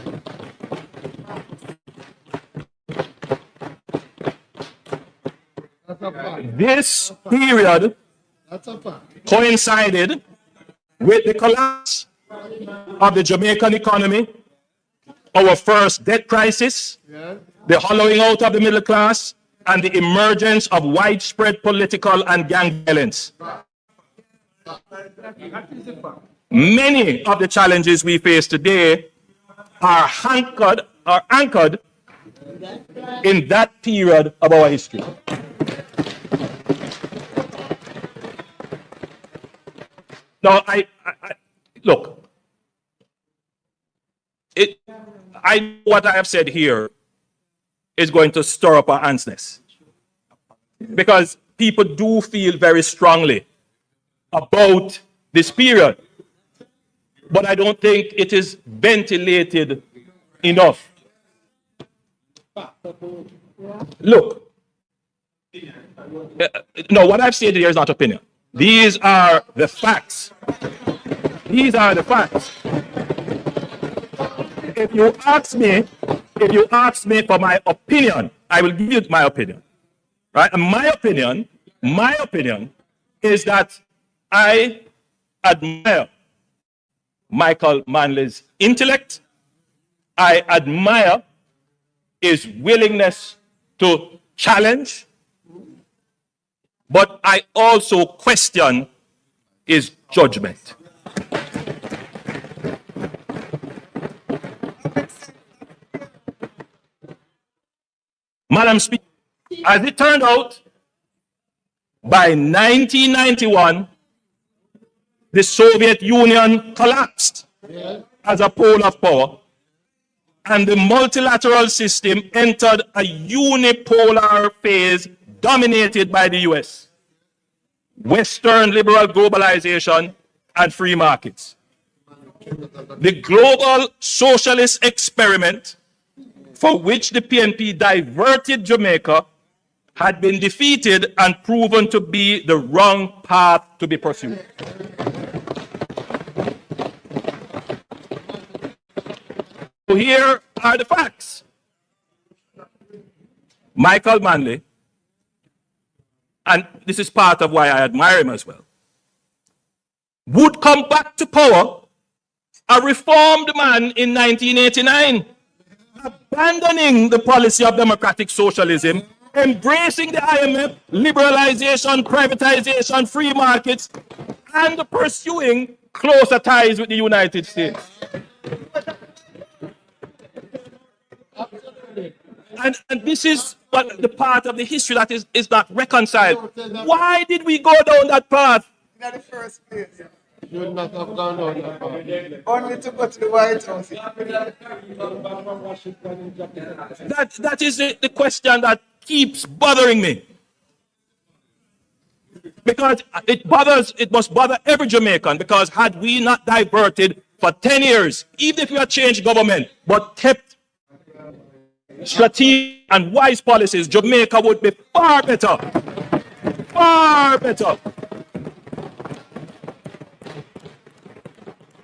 F: This period coincided with the collapse of the Jamaican economy, our first debt crisis, the hollowing out of the middle class, and the emergence of widespread political and gang violence. Many of the challenges we face today are anchored in that period of our history. Now, look, what I have said here is going to stir up our antsness, because people do feel very strongly about this period, but I don't think it is ventilated enough. Look, no, what I've said here is not opinion. These are the facts. These are the facts. If you ask me for my opinion, I will give you my opinion. Right? And my opinion is that I admire Michael Manley's intellect. I admire his willingness to challenge, but I also question his judgment. Madam Speaker, as it turned out, by 1991, the Soviet Union collapsed as a pole of power, and the multilateral system entered a unipolar phase dominated by the US, Western liberal globalization, and free markets. The global socialist experiment for which the PNP diverted Jamaica had been defeated and proven to be the wrong path to be pursued. So here are the facts. Michael Manley, and this is part of why I admire him as well, would come back to power a reformed man in 1989. abandoning the policy of democratic socialism, embracing the IMF, liberalization, privatization, free markets, and pursuing closer ties with the United States. And this is what the part of the history that is not reconciled. Why did we go down that path?
G: In the first place.
E: You would not have gone down that path.
G: Only to go to the White House.
F: That is the question that keeps bothering me. Because it must bother every Jamaican, because had we not diverted for 10 years, even if we had changed government, but kept strategic and wise policies, Jamaica would be far better. Far better.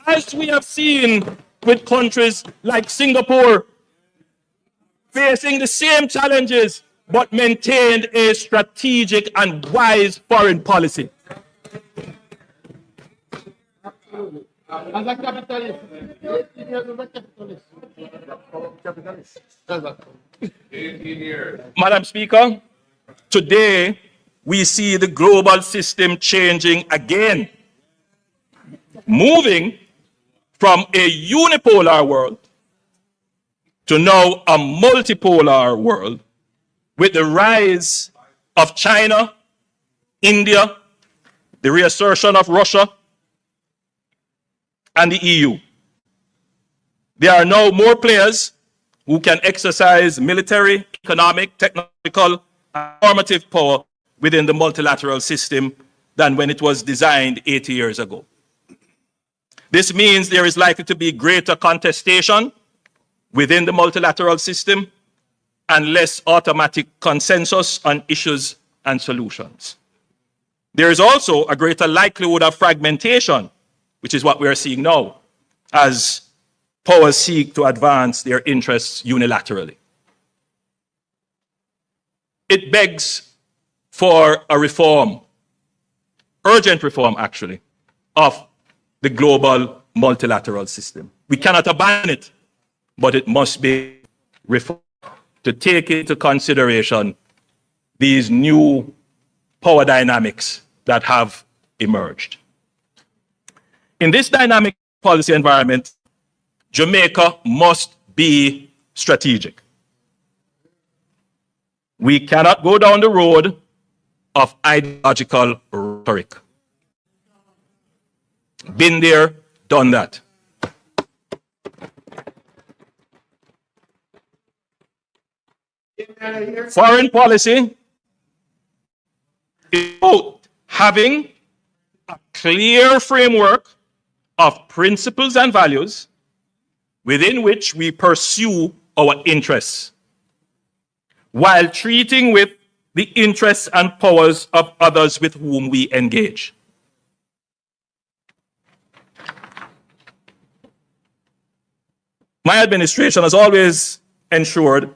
F: As we have seen with countries like Singapore, facing the same challenges, but maintained a strategic and wise foreign policy.
E: As a capitalist, 18 years as a capitalist.
F: Madam Speaker, today we see the global system changing again, moving from a unipolar world to now a multipolar world, with the rise of China, India, the reassertion of Russia, and the EU. There are now more players who can exercise military, economic, technological, and normative power within the multilateral system than when it was designed 80 years ago. This means there is likely to be greater contestation within the multilateral system and less automatic consensus on issues and solutions. There is also a greater likelihood of fragmentation, which is what we are seeing now, as powers seek to advance their interests unilaterally. It begs for a reform, urgent reform actually, of the global multilateral system. We cannot abandon it, but it must be reformed to take into consideration these new power dynamics that have emerged. In this dynamic policy environment, Jamaica must be strategic. We cannot go down the road of ideological rhetoric. Been there, done that. Foreign policy is about having a clear framework of principles and values within which we pursue our interests, while treating with the interests and powers of others with whom we engage. My administration has always ensured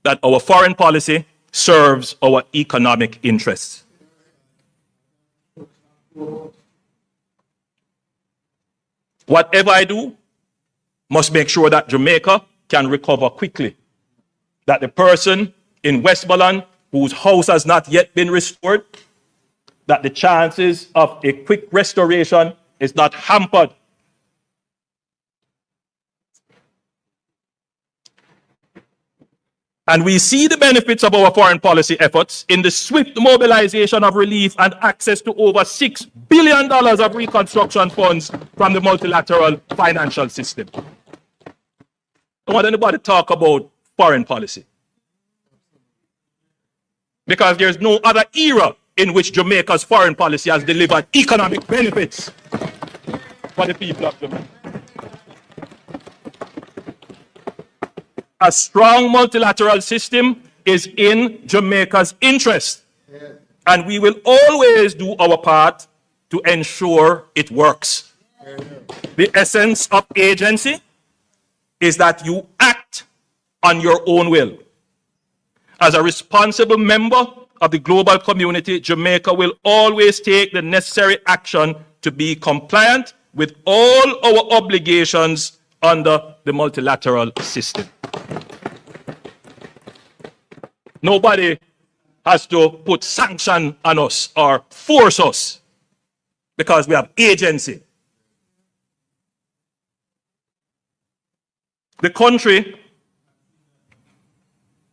F: that our foreign policy serves our economic interests. Whatever I do must make sure that Jamaica can recover quickly, that the person in Westmoreland whose house has not yet been restored, that the chances of a quick restoration is not hampered. And we see the benefits of our foreign policy efforts in the swift mobilization of relief and access to over $6 billion of reconstruction funds from the multilateral financial system. I don't want anybody to talk about foreign policy, because there's no other era in which Jamaica's foreign policy has delivered economic benefits for the people of Jamaica. A strong multilateral system is in Jamaica's interest, and we will always do our part to ensure it works. The essence of agency is that you act on your own will. As a responsible member of the global community, Jamaica will always take the necessary action to be compliant with all our obligations under the multilateral system. Nobody has to put sanction on us or force us because we have agency. The country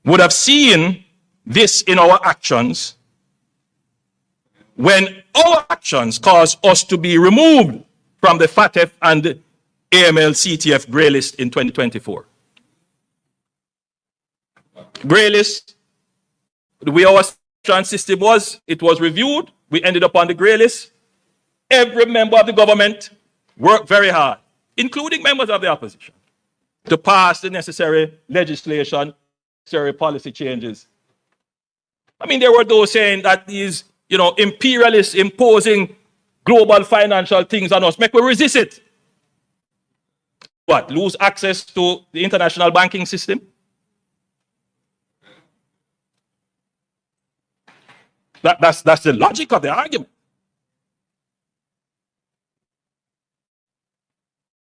F: would have seen this in our actions when our actions caused us to be removed from the FATF and the AML-CTF grey list in 2024. Grey list, the way our trans system was, it was reviewed. We ended up on the grey list. Every member of the government worked very hard, including members of the opposition, to pass the necessary legislation, necessary policy changes. I mean, there were those saying that these, imperialists imposing global financial things on us, make we resist it. What, lose access to the international banking system? That's the logic of the argument.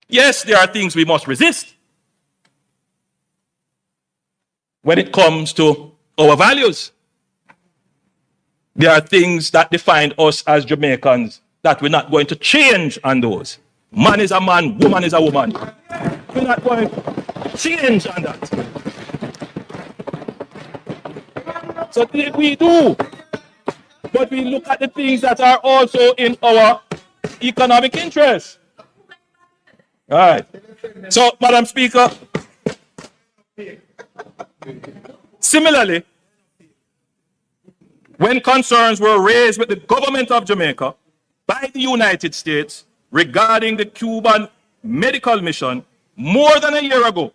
F: Yes, there are things we must resist when it comes to our values. There are things that define us as Jamaicans that we're not going to change on those. Man is a man, woman is a woman. We're not going to change on that. So we do. But we look at the things that are also in our economic interest. All right. So, Madam Speaker, similarly, when concerns were raised with the government of Jamaica by the United States regarding the Cuban medical mission more than a year ago,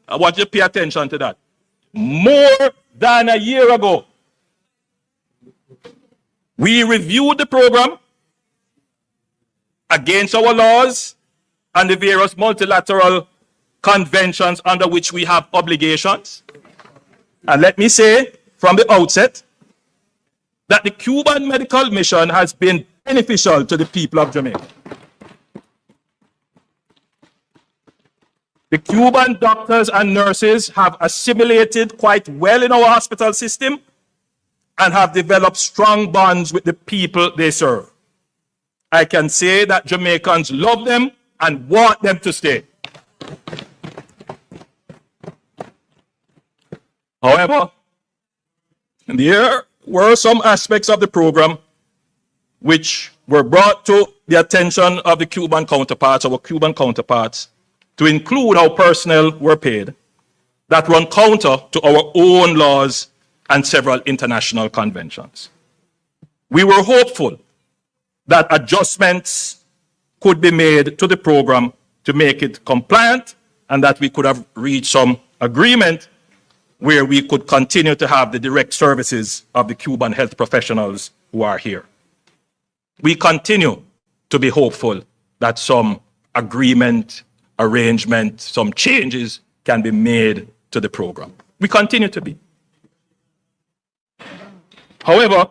F: I want you to pay attention to that. More than a year ago, we reviewed the program against our laws and the various multilateral conventions under which we have obligations. And let me say from the outset that the Cuban medical mission has been beneficial to the people of Jamaica. The Cuban doctors and nurses have assimilated quite well in our hospital system and have developed strong bonds with the people they serve. I can say that Jamaicans love them and want them to stay. However, there were some aspects of the program which were brought to the attention of the Cuban counterparts, our Cuban counterparts, to include how personnel were paid, that run counter to our own laws and several international conventions. We were hopeful that adjustments could be made to the program to make it compliant and that we could have reached some agreement where we could continue to have the direct services of the Cuban health professionals who are here. We continue to be hopeful that some agreement, arrangement, some changes can be made to the program. We continue to be. However,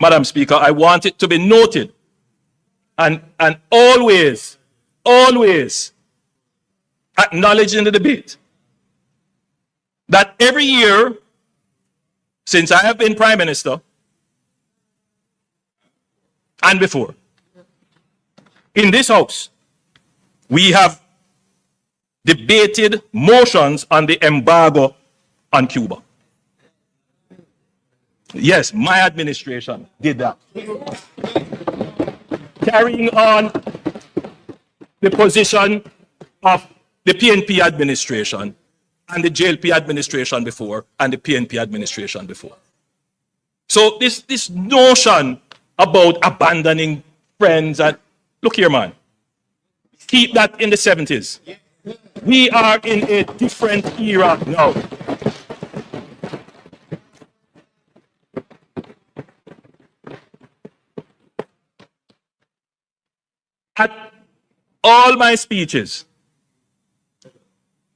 F: Madam Speaker, I want it to be noted and always acknowledged in the debate that every year since I have been Prime Minister and before, in this House, we have debated motions on the embargo on Cuba. Yes, my administration did that. Carrying on the position of the PNP administration and the JLP administration before and the PNP administration before. So this notion about abandoning friends and look here, man, keep that in the 70s. We are in a different era now. At all my speeches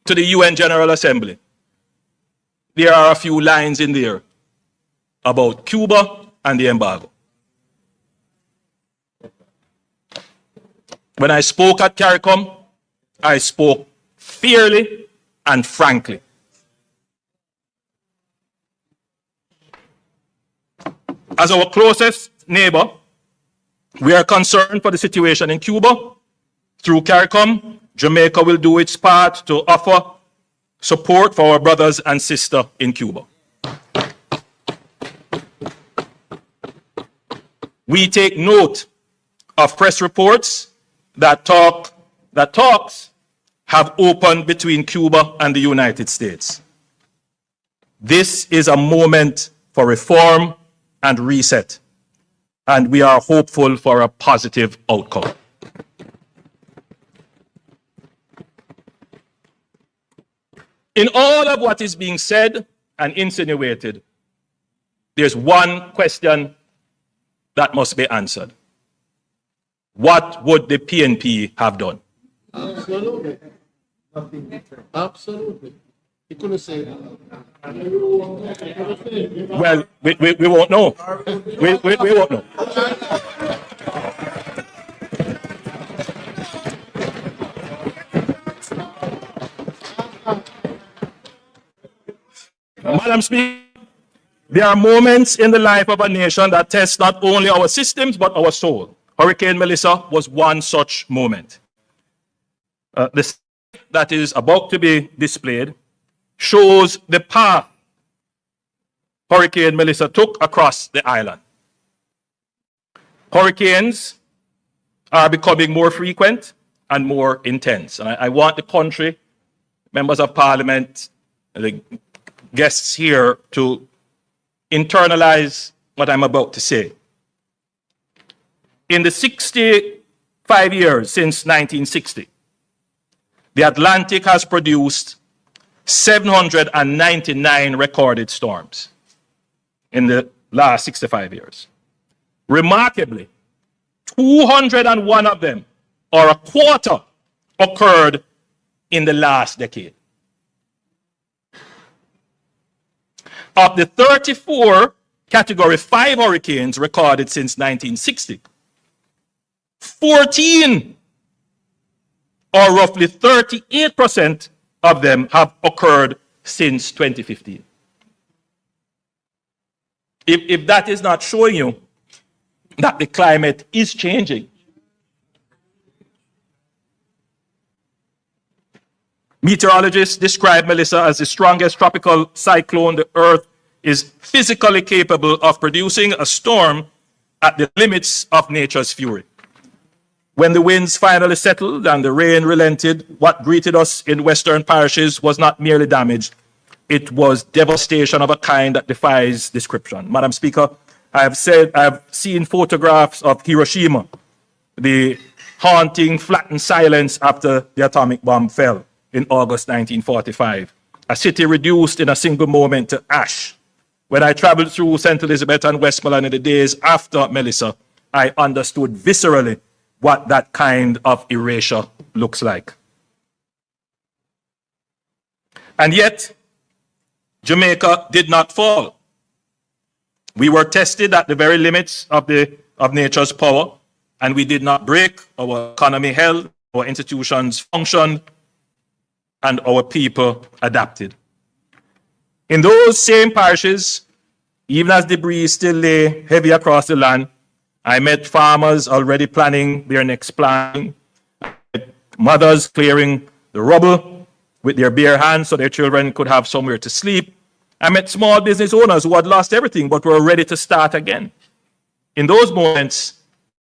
F: to the UN General Assembly, there are a few lines in there about Cuba and the embargo. When I spoke at CARICOM, I spoke fairly and frankly As our closest neighbor, we are concerned for the situation in Cuba. Through CARICOM, Jamaica will do its part to offer support for our brothers and sisters in Cuba. We take note of press reports that talks have opened between Cuba and the United States. This is a moment for reform and reset, and we are hopeful for a positive outcome. In all of what is being said and insinuated, there's one question that must be answered. What would the PNP have done?
E: Absolutely. Absolutely. He couldn't say that.
F: Well, we won't know. We won't know. Madam Speaker, there are moments in the life of a nation that test not only our systems but our soul. Hurricane Melissa was one such moment. The slide that is about to be displayed shows the path Hurricane Melissa took across the island. Hurricanes are becoming more frequent and more intense. And I want the country, members of parliament, the guests here to internalize what I'm about to say. In the 65 years since 1960, the Atlantic has produced 799 recorded storms in the last 65 years. Remarkably, 201 of them, or a quarter, occurred in the last decade. Of the 34 Category 5 hurricanes recorded since 1960, 14, or roughly 38% of them, have occurred since 2015. If that is not showing you that the climate is changing. Meteorologists describe Melissa as the strongest tropical cyclone the Earth is physically capable of producing, a storm at the limits of nature's fury. When the winds finally settled and the rain relented, what greeted us in western parishes was not merely damage, it was devastation of a kind that defies description. Madam Speaker, I have seen photographs of Hiroshima, the haunting, flattened silence after the atomic bomb fell in August 1945. A city reduced in a single moment to ash. When I traveled through St. Elizabeth and Westmoreland in the days after Melissa, I understood viscerally what that kind of erasure looks like. And yet, Jamaica did not fall. We were tested at the very limits of nature's power, and we did not break. Our economy held, our institutions functioned, and our people adapted. In those same parishes, even as debris still lay heavy across the land, I met farmers already planning their next planting, mothers clearing the rubble with their bare hands so their children could have somewhere to sleep. I met small business owners who had lost everything but were ready to start again. In those moments,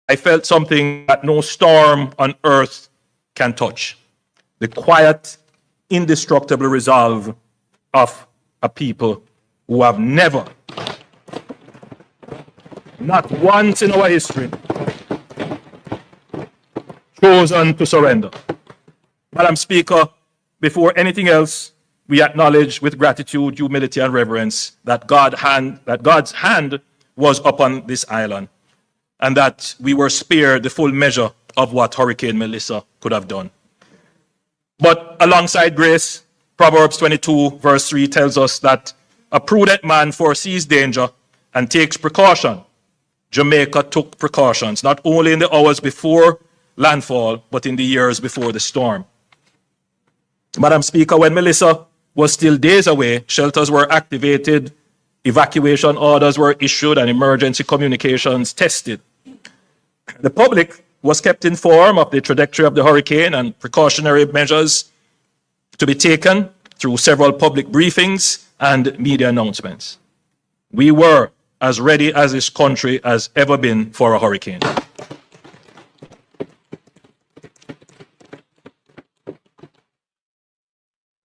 F: I felt something that no storm on earth can touch. The quiet, indestructible resolve of a people who have never, not once in our history, chosen to surrender. Madam Speaker, before anything else, we acknowledge with gratitude, humility, and reverence that God's hand was upon this island, and that we were spared the full measure of what Hurricane Melissa could have done. But alongside grace, Proverbs 22, verse 3 tells us that a prudent man foresees danger and takes precaution. Jamaica took precautions, not only in the hours before landfall, but in the years before the storm. Madam Speaker, when Melissa was still days away, shelters were activated Evacuation orders were issued and emergency communications tested. The public was kept informed of the trajectory of the hurricane and precautionary measures to be taken through several public briefings and media announcements. We were as ready as this country has ever been for a hurricane.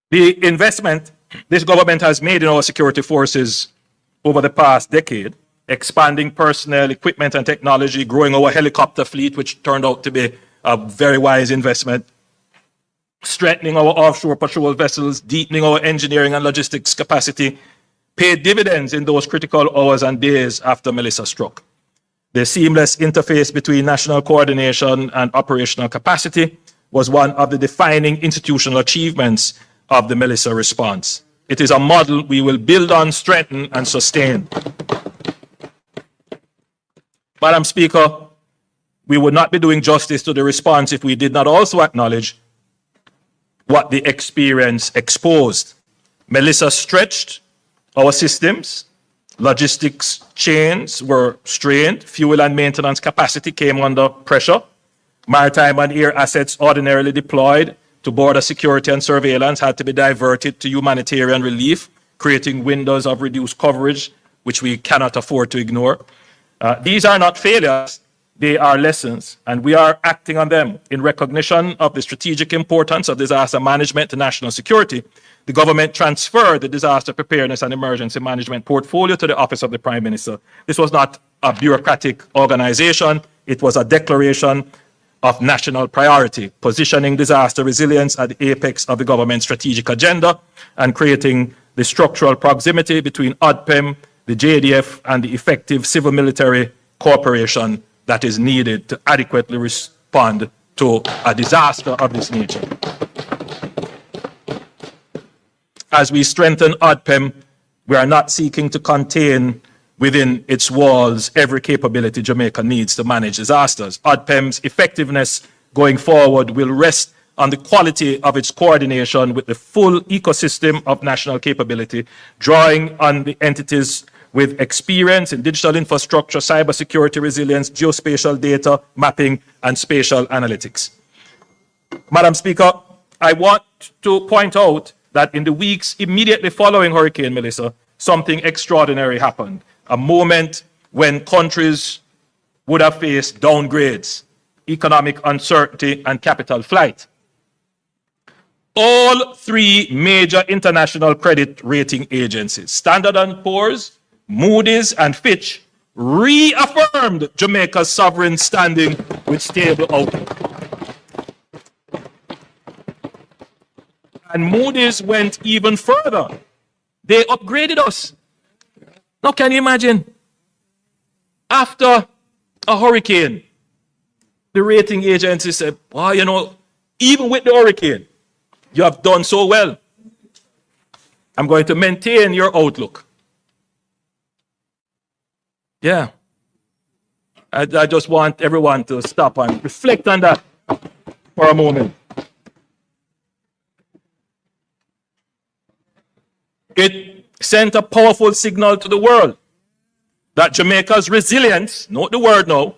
F: The investment this government has made in our security forces over the past decade, expanding personnel, equipment, and technology, growing our helicopter fleet, which turned out to be a very wise investment, strengthening our offshore patrol vessels, deepening our engineering and logistics capacity, paid dividends in those critical hours and days after Melissa struck. The seamless interface between national coordination and operational capacity was one of the defining institutional achievements of the Melissa response. It is a model we will build on, strengthen, and sustain. Madam Speaker, we would not be doing justice to the response if we did not also acknowledge what the experience exposed. Melissa stretched our systems, logistics chains were strained, fuel and maintenance capacity came under pressure, maritime and air assets ordinarily deployed to border security and surveillance had to be diverted to humanitarian relief, creating windows of reduced coverage, which we cannot afford to ignore. These are not failures, they are lessons, and we are acting on them. In recognition of the strategic importance of disaster management to national security, the government transferred the disaster preparedness and emergency management portfolio to the Office of the Prime Minister. This was not a bureaucratic organization, it was a declaration of national priority, positioning disaster resilience at the apex of the government's strategic agenda and creating the structural proximity between ODPEM, the JDF, and the effective civil-military cooperation that is needed to adequately respond to a disaster of this nature. As we strengthen ODPEM, we are not seeking to contain within its walls every capability Jamaica needs to manage disasters. ODPEM's effectiveness going forward will rest on the quality of its coordination with the full ecosystem of national capability, drawing on the entities with experience in digital infrastructure, cybersecurity resilience, geospatial data mapping, and spatial analytics. Madam Speaker, I want to point out that in the weeks immediately following Hurricane Melissa, something extraordinary happened. A moment when countries would have faced downgrades, economic uncertainty, and capital flight. All three major international credit rating agencies, Standard & Poor's, Moody's, and Fitch, reaffirmed Jamaica's sovereign standing with stable outlook. And Moody's went even further. They upgraded us. Now, can you imagine? After a hurricane, the rating agency said, well, you know, even with the hurricane, you have done so well. I'm going to maintain your outlook. Yeah. I just want everyone to stop and reflect on that for a moment. It sent a powerful signal to the world that Jamaica's resilience, note the word now,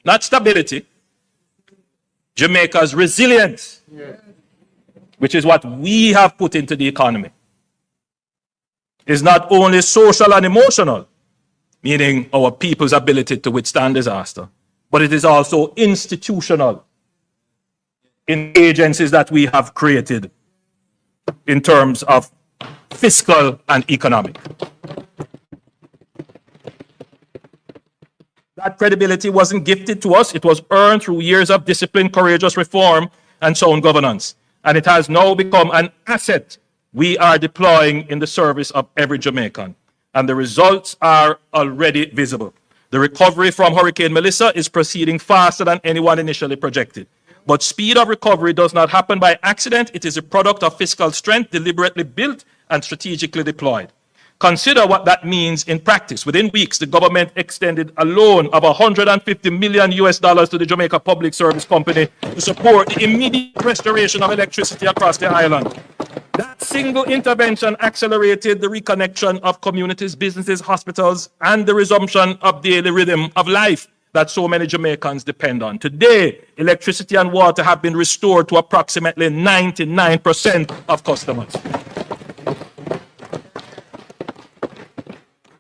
F: not stability, Jamaica's resilience, which is what we have put into the economy, is not only social and emotional, meaning our people's ability to withstand disaster, but it is also institutional in agencies that we have created in terms of fiscal and economic. That credibility wasn't gifted to us, it was earned through years of discipline, courageous reform, and sound governance. And it has now become an asset we are deploying in the service of every Jamaican. And the results are already visible. The recovery from Hurricane Melissa is proceeding faster than anyone initially projected. But speed of recovery does not happen by accident. It is a product of fiscal strength deliberately built and strategically deployed. Consider what that means in practice. Within weeks, the government extended a loan of $150 million to the Jamaica Public Service Company to support the immediate restoration of electricity across the island. That single intervention accelerated the reconnection of communities, businesses, hospitals, and the resumption of daily rhythm of life that so many Jamaicans depend on. Today, electricity and water have been restored to approximately 99% of customers.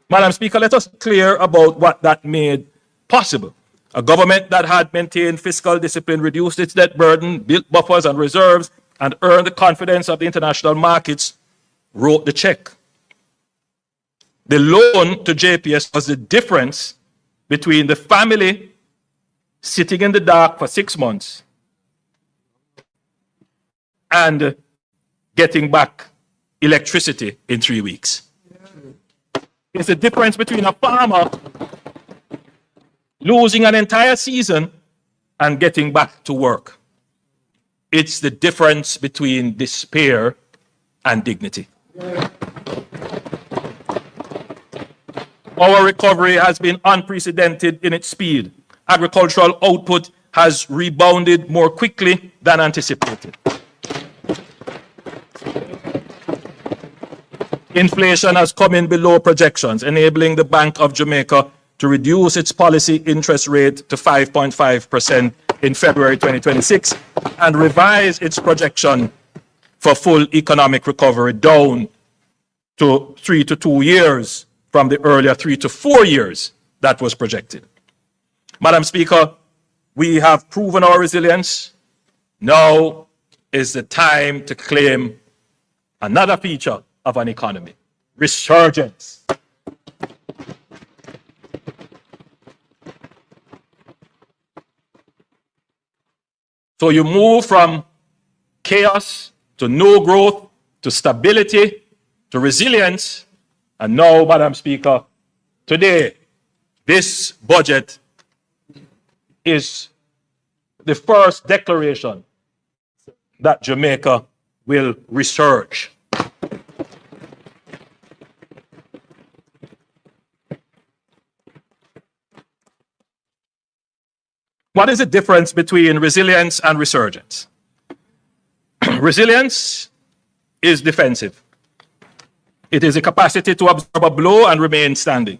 F: Madam Speaker, let us be clear about what that made possible. A government that had maintained fiscal discipline, reduced its debt burden, built buffers and reserves, and earned the confidence of the international markets, wrote the check. The loan to JPS was the difference between the family sitting in the dark for 6 months and getting back electricity in 3 weeks. It's the difference between a farmer losing an entire season and getting back to work. It's the difference between despair and dignity. Our recovery has been unprecedented in its speed. Agricultural output has rebounded more quickly than anticipated. Inflation has come in below projections, enabling the Bank of Jamaica to reduce its policy interest rate to 5.5% in February 2026 and revise its projection for full economic recovery down to 3 to 2 years from the earlier 3 to 4 years that was projected. Madam Speaker, we have proven our resilience. Now is the time to claim another feature of an economy: resurgence. So you move from chaos to no growth to stability to resilience. And now, Madam Speaker, today, this budget is the first declaration that Jamaica will resurge. What is the difference between resilience and resurgence? Resilience is defensive. It is a capacity to absorb a blow and remain standing.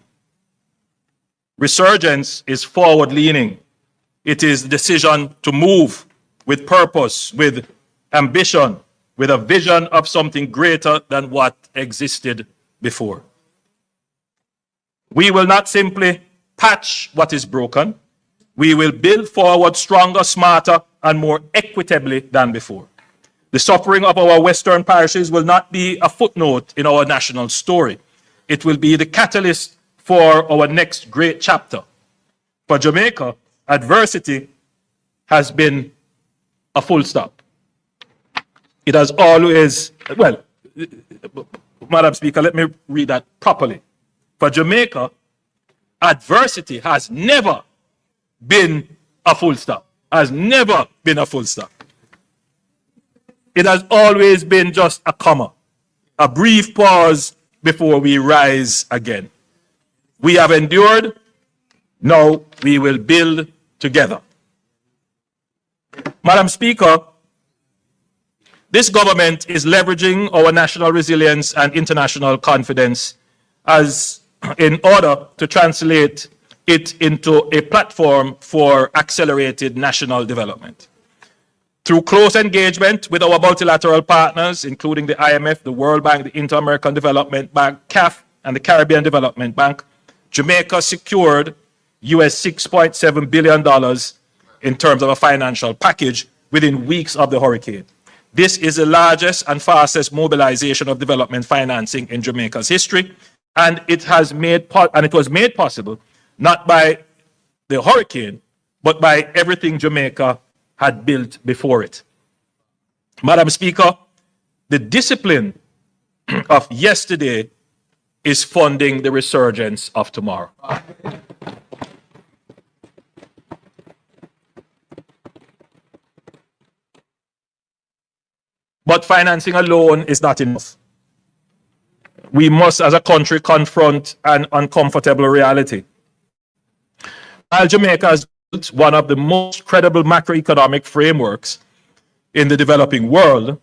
F: Resurgence is forward-leaning. It is the decision to move with purpose, with ambition, with a vision of something greater than what existed before. We will not simply patch what is broken. We will build forward stronger, smarter, and more equitably than before. The suffering of our Western parishes will not be a footnote in our national story. It will be the catalyst for our next great chapter. For Jamaica, adversity has been a full stop. It has always, well, Madam Speaker, let me read that properly. For Jamaica, adversity has never been a full stop. Has never been a full stop. It has always been just a comma, a brief pause before we rise again. We have endured, now we will build together. Madam Speaker, this government is leveraging our national resilience and international confidence as in order to translate it into a platform for accelerated national development. Through close engagement with our multilateral partners, including the IMF, the World Bank, the Inter-American Development Bank, CAF, and the Caribbean Development Bank, Jamaica secured US $6.7 billion in terms of a financial package within weeks of the hurricane. This is the largest and fastest mobilization of development financing in Jamaica's history, and it was made possible not by the hurricane, but by everything Jamaica had built before it. Madam Speaker, the discipline of yesterday is funding the resurgence of tomorrow. But financing alone is not enough. We must, as a country, confront an uncomfortable reality. While Jamaica has built one of the most credible macroeconomic frameworks in the developing world,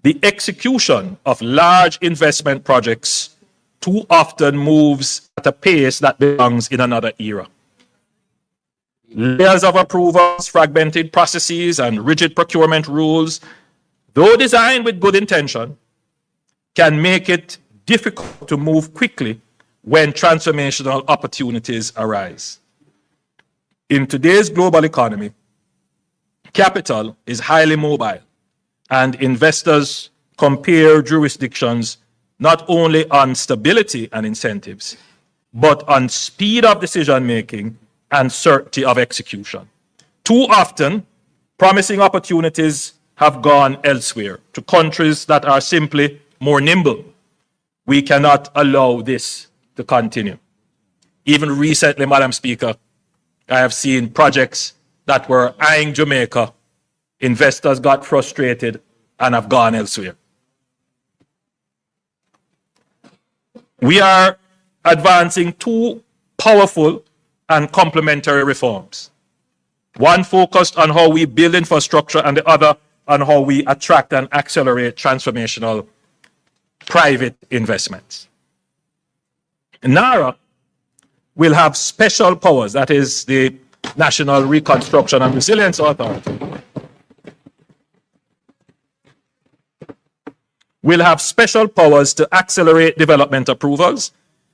F: the execution of large investment projects too often moves at a pace that belongs in another era. Layers of approvals, fragmented processes, and rigid procurement rules, though designed with good intention, can make it difficult to move quickly when transformational opportunities arise. In today's global economy, capital is highly mobile, and investors compare jurisdictions not only on stability and incentives, but on speed of decision-making and certainty of execution. Too often, promising opportunities have gone elsewhere, to countries that are simply more nimble. We cannot allow this to continue. Even recently, Madam Speaker, I have seen projects that were eyeing Jamaica. Investors got frustrated and have gone elsewhere. We are advancing two powerful and complementary reforms. One focused on how we build infrastructure and the other on how we attract and accelerate transformational private investments. NARA will have special powers, that is the National Reconstruction and Resilience Authority, will have special powers to accelerate development approvals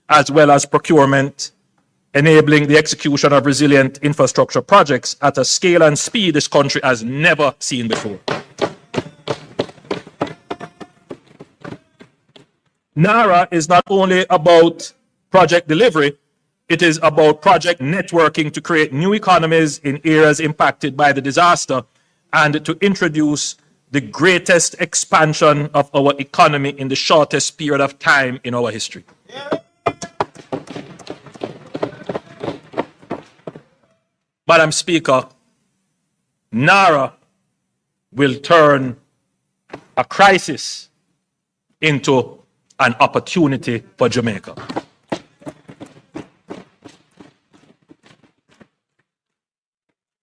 F: as well as procurement, enabling the execution of resilient infrastructure projects at a scale and speed this country has never seen before. NARA is not only about project delivery, it is about project networking to create new economies in areas impacted by the disaster and to introduce the greatest expansion of our economy in the shortest period of time in our history. Madam Speaker, NARA will turn a crisis into an opportunity for Jamaica.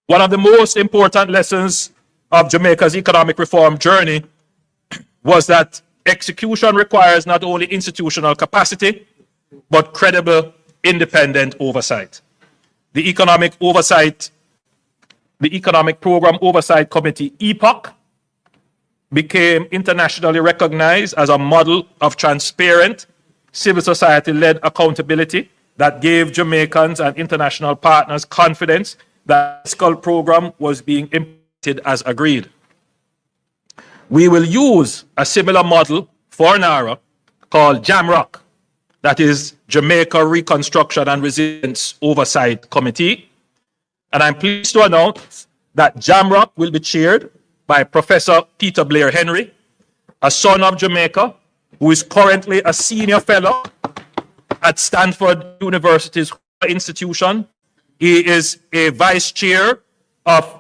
F: One of the most important lessons of Jamaica's economic reform journey was that execution requires not only institutional capacity, but credible, independent oversight. The Economic Program Oversight Committee, EPOC, became internationally recognized as a model of transparent, civil society-led accountability that gave Jamaicans and international partners confidence that the fiscal program was being implemented as agreed. We will use a similar model for NARA called JAMROC, that is Jamaica Reconstruction and Resilience Oversight Committee. And I'm pleased to announce that JAMROC will be chaired by Professor Peter Blair Henry, a son of Jamaica, who is currently a senior fellow at Stanford University's institution. He is a vice chair of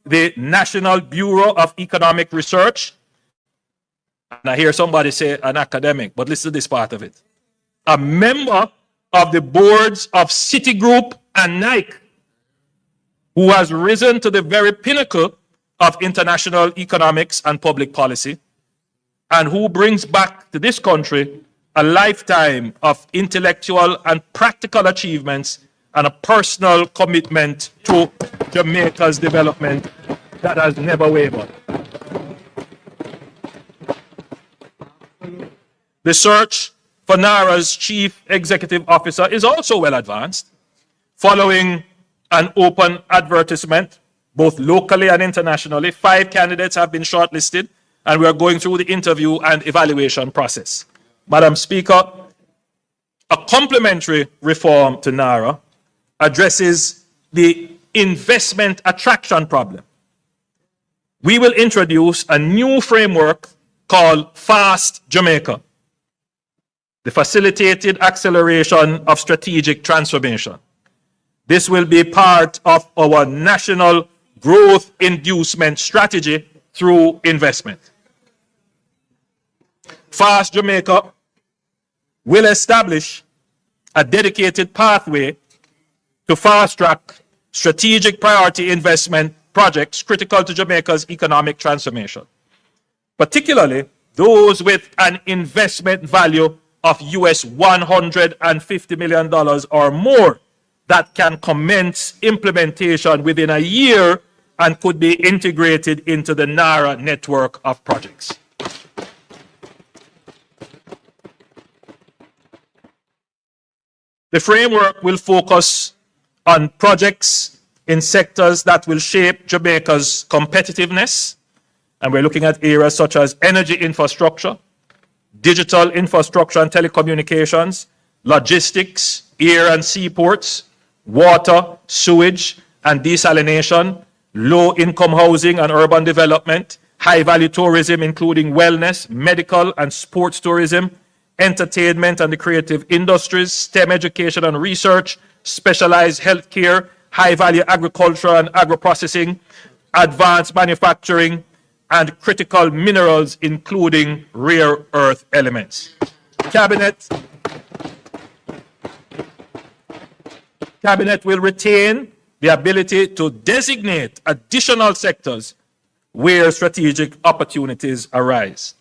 F: the National Bureau of Economic Research. And I hear somebody say an academic, but listen to this part of it. A member of the boards of Citigroup and Nike, who has risen to the very pinnacle of international economics and public policy, and who brings back to this country a lifetime of intellectual and practical achievements and a personal commitment to Jamaica's development that has never wavered. The search for NARA's chief executive officer is also well advanced. Following an open advertisement, both locally and internationally, 5 candidates have been shortlisted, and we are going through the interview and evaluation process. Madam Speaker, a complementary reform to NARA addresses the investment attraction problem. We will introduce a new framework called Fast Jamaica, the facilitated acceleration of strategic transformation. This will be part of our national growth inducement strategy through investment. Fast Jamaica will establish a dedicated pathway to fast-track strategic priority investment projects critical to Jamaica's economic transformation. Particularly, those with an investment value of US $150 million or more that can commence implementation within a year and could be integrated into the NARA network of projects. The framework will focus on projects in sectors that will shape Jamaica's competitiveness, and we're looking at areas such as energy infrastructure, digital infrastructure and telecommunications, logistics, air and seaports, water, sewage and desalination, low-income housing and urban development, high-value tourism including wellness, medical and sports tourism, entertainment and the creative industries, STEM education and research, specialized healthcare, high-value agriculture and agro-processing, advanced manufacturing, and critical minerals, including rare earth elements. Cabinet will retain the ability to designate additional sectors where strategic opportunities arise.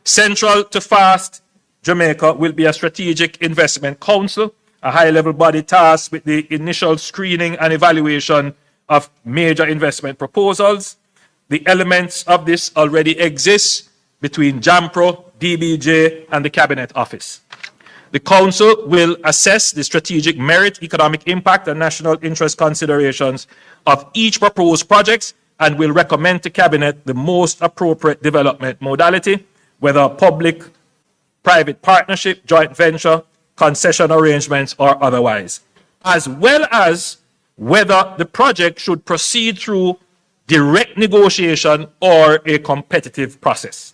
F: Central to FAST Jamaica will be a strategic investment council, a high-level body tasked with the initial screening and evaluation of major investment proposals. The elements of this already exist between JAMPRO, DBJ, and the Cabinet Office. The Council will assess the strategic merit, economic impact, and national interest considerations of each proposed project and will recommend to Cabinet the most appropriate development modality, whether public-private partnership, joint venture, concession arrangements, or otherwise, as well as whether the project should proceed through direct negotiation or a competitive process.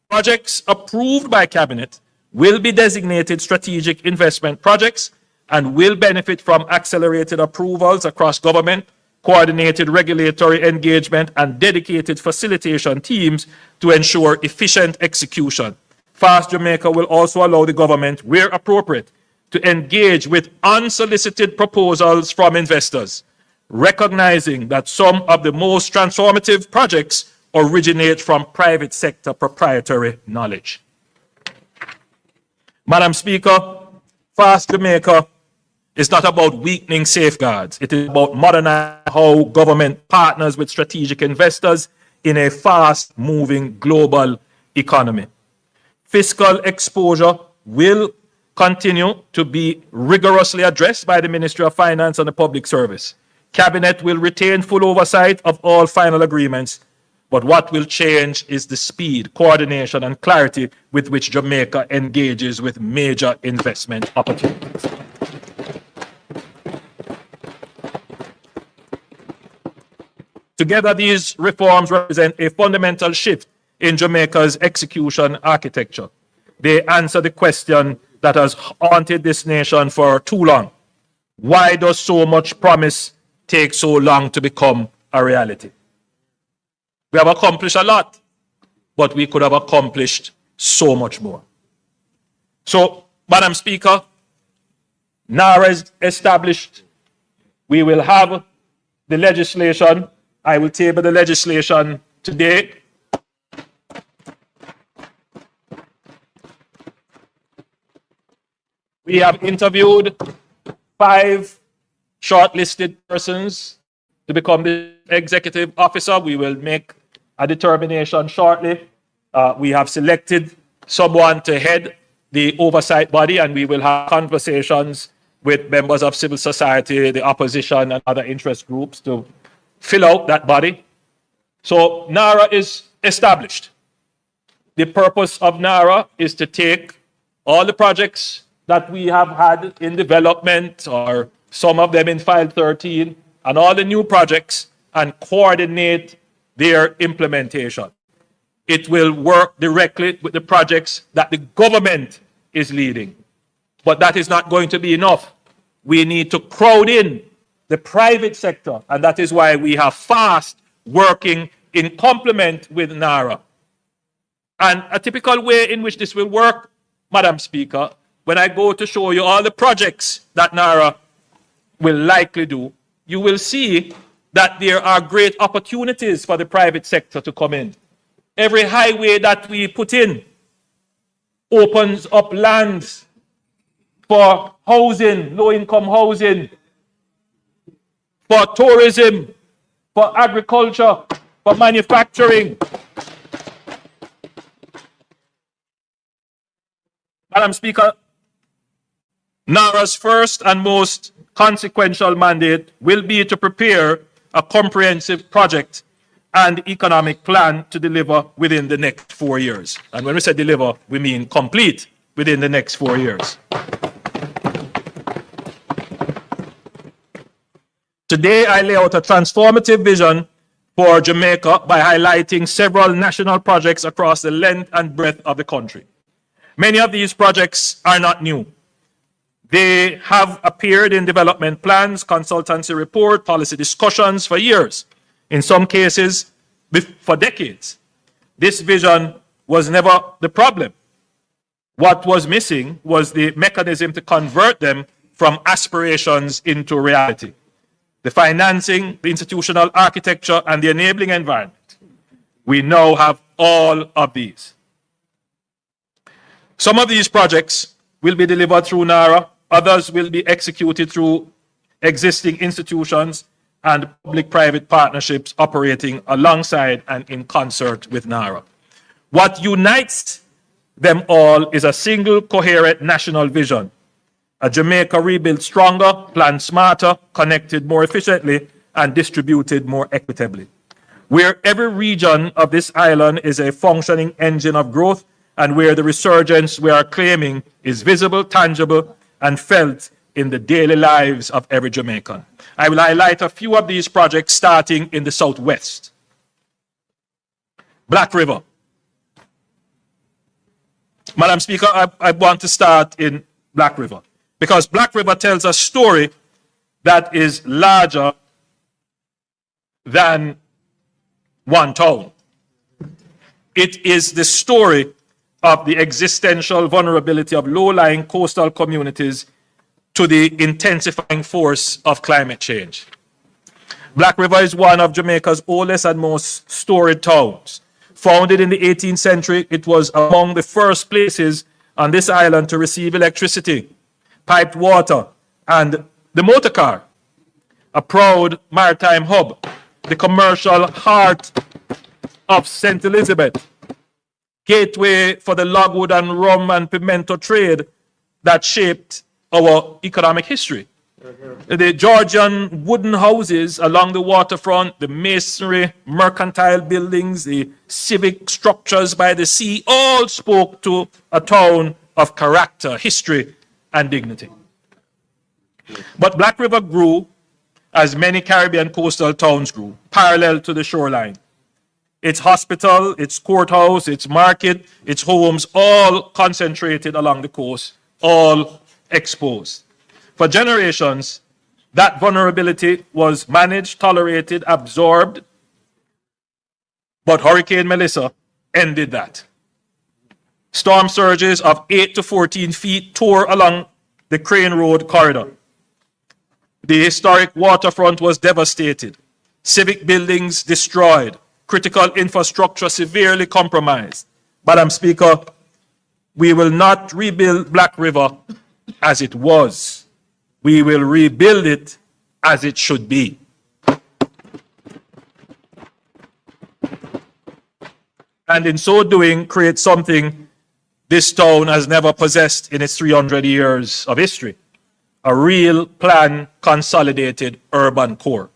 F: Projects approved by Cabinet will be designated strategic investment projects and will benefit from accelerated approvals across government, coordinated regulatory engagement, and dedicated facilitation teams to ensure efficient execution. FAST Jamaica will also allow the government, where appropriate, to engage with unsolicited proposals from investors, recognizing that some of the most transformative projects originate from private sector proprietary knowledge. Madam Speaker, FAST Jamaica is not about weakening safeguards. It is about modernizing how government partners with strategic investors in a fast-moving global economy. Fiscal exposure will continue to be rigorously addressed by the Ministry of Finance and the Public Service. Cabinet will retain full oversight of all final agreements, but what will change is the speed, coordination, and clarity with which Jamaica engages with major investment opportunities. Together, these reforms represent a fundamental shift in Jamaica's execution architecture. They answer the question that has haunted this nation for too long. Why does so much promise take so long to become a reality? We have accomplished a lot, but we could have accomplished so much more. So, Madam Speaker, NARA is established. We will have the legislation. I will table the legislation today. We have interviewed 5 shortlisted persons to become the executive officer. We will make a determination shortly. We have selected someone to head the oversight body, and we will have conversations with members of civil society, the opposition, and other interest groups to fill out that body. So NARA is established. The purpose of NARA is to take all the projects that we have had in development, or some of them in File 13, and all the new projects, and coordinate their implementation. It will work directly with the projects that the government is leading. But that is not going to be enough. We need to crowd in the private sector, and that is why we have FAST working in complement with NARA. And a typical way in which this will work, Madam Speaker, when I go to show you all the projects that NARA will likely do, you will see that there are great opportunities for the private sector to come in. Every highway that we put in opens up lands for housing, low-income housing, for tourism, for agriculture, for manufacturing. Madam Speaker, NARA's first and most consequential mandate will be to prepare a comprehensive project and economic plan to deliver within the next 4 years. And when we say deliver, we mean complete within the next 4 years. Today, I lay out a transformative vision for Jamaica by highlighting several national projects across the length and breadth of the country. Many of these projects are not new. They have appeared in development plans, consultancy report, policy discussions for years, in some cases for decades. This vision was never the problem. What was missing was the mechanism to convert them from aspirations into reality. The financing, the institutional architecture, and the enabling environment. We now have all of these. Some of these projects will be delivered through NARA, others will be executed through existing institutions and public-private partnerships operating alongside and in concert with NARA. What unites them all is a single coherent national vision. A Jamaica rebuilt stronger, planned smarter, connected more efficiently, and distributed more equitably. Where every region of this island is a functioning engine of growth, and where the resurgence we are claiming is visible, tangible, and felt in the daily lives of every Jamaican. I will highlight a few of these projects starting in the southwest. Black River. Madam Speaker, I want to start in Black River, because Black River tells a story that is larger than one town. It is the story of the existential vulnerability of low-lying coastal communities to the intensifying force of climate change. Black River is one of Jamaica's oldest and most storied towns. Founded in the 18th century, it was among the first places on this island to receive electricity, piped water, and the motor car, a proud maritime hub, the commercial heart of St. Elizabeth, gateway for the logwood and rum and pimento trade that shaped our economic history. The Georgian wooden houses along the waterfront, the masonry, mercantile buildings, the civic structures by the sea, all spoke to a town of character, history, and dignity. But Black River grew as many Caribbean coastal towns grew, parallel to the shoreline. Its hospital, its courthouse, its market, its homes, all concentrated along the coast, all exposed. For generations, that vulnerability was managed, tolerated, absorbed, but Hurricane Melissa ended that. Storm surges of 8 to 14 feet tore along the Crane Road corridor. The historic waterfront was devastated, civic buildings destroyed, critical infrastructure severely compromised. Madam Speaker, we will not rebuild Black River as it was. We will rebuild it as it should be. And in so doing, create something this town has never possessed in its 300 years of history: a real planned, consolidated urban core.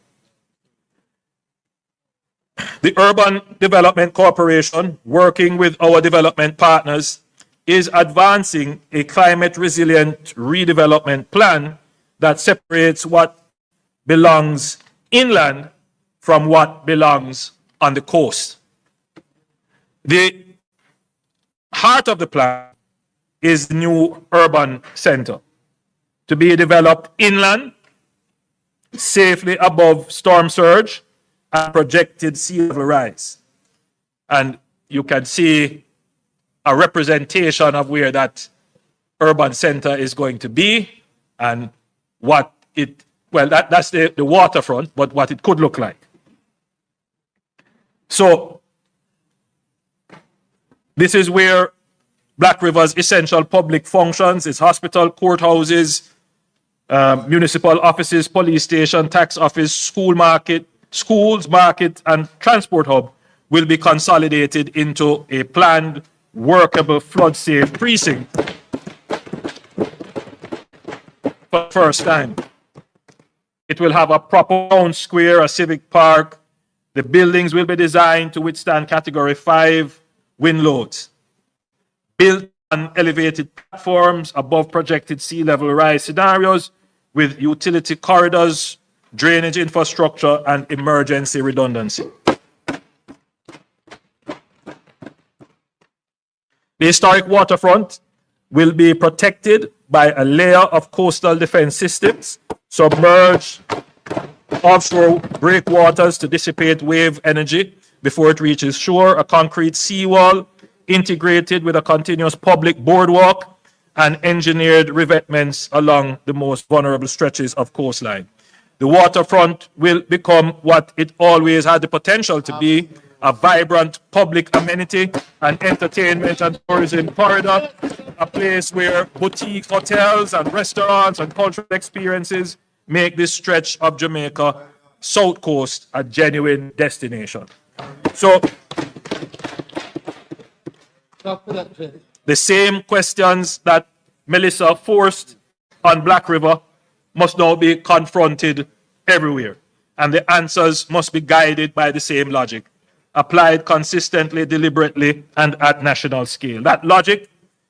F: The Urban Development Corporation, working with our development partners, is advancing a climate-resilient redevelopment plan that separates what belongs inland from what belongs on the coast. The heart of the plan is the new urban center, to be developed inland, safely above storm surge and projected sea level rise. And you can see a representation of where that urban center is going to be and what it, well, that's the waterfront, but what it could look like. So This is where Black River's essential public functions, its hospital, courthouses, municipal offices, police station, tax office, schools, market, and transport hub will be consolidated into a planned, workable, flood-safe precinct for the first time. It will have a proper town square, a civic park. The buildings will be designed to withstand Category 5 wind loads. Built on elevated platforms above projected sea level rise scenarios with utility corridors, drainage infrastructure, and emergency redundancy. The historic waterfront will be protected by a layer of coastal defense systems, submerged offshore breakwaters to dissipate wave energy before it reaches shore, a concrete seawall integrated with a continuous public boardwalk and engineered revetments along the most vulnerable stretches of coastline. The waterfront will become what it always had the potential to be, a vibrant public amenity and entertainment and tourism corridor, a place where boutique hotels and restaurants and cultural experiences make this stretch of Jamaica South Coast a genuine destination. So, the same questions that Melissa forced on Black River must now be confronted everywhere, and the answers must be guided by the same logic, applied consistently, deliberately, and at national scale. That logic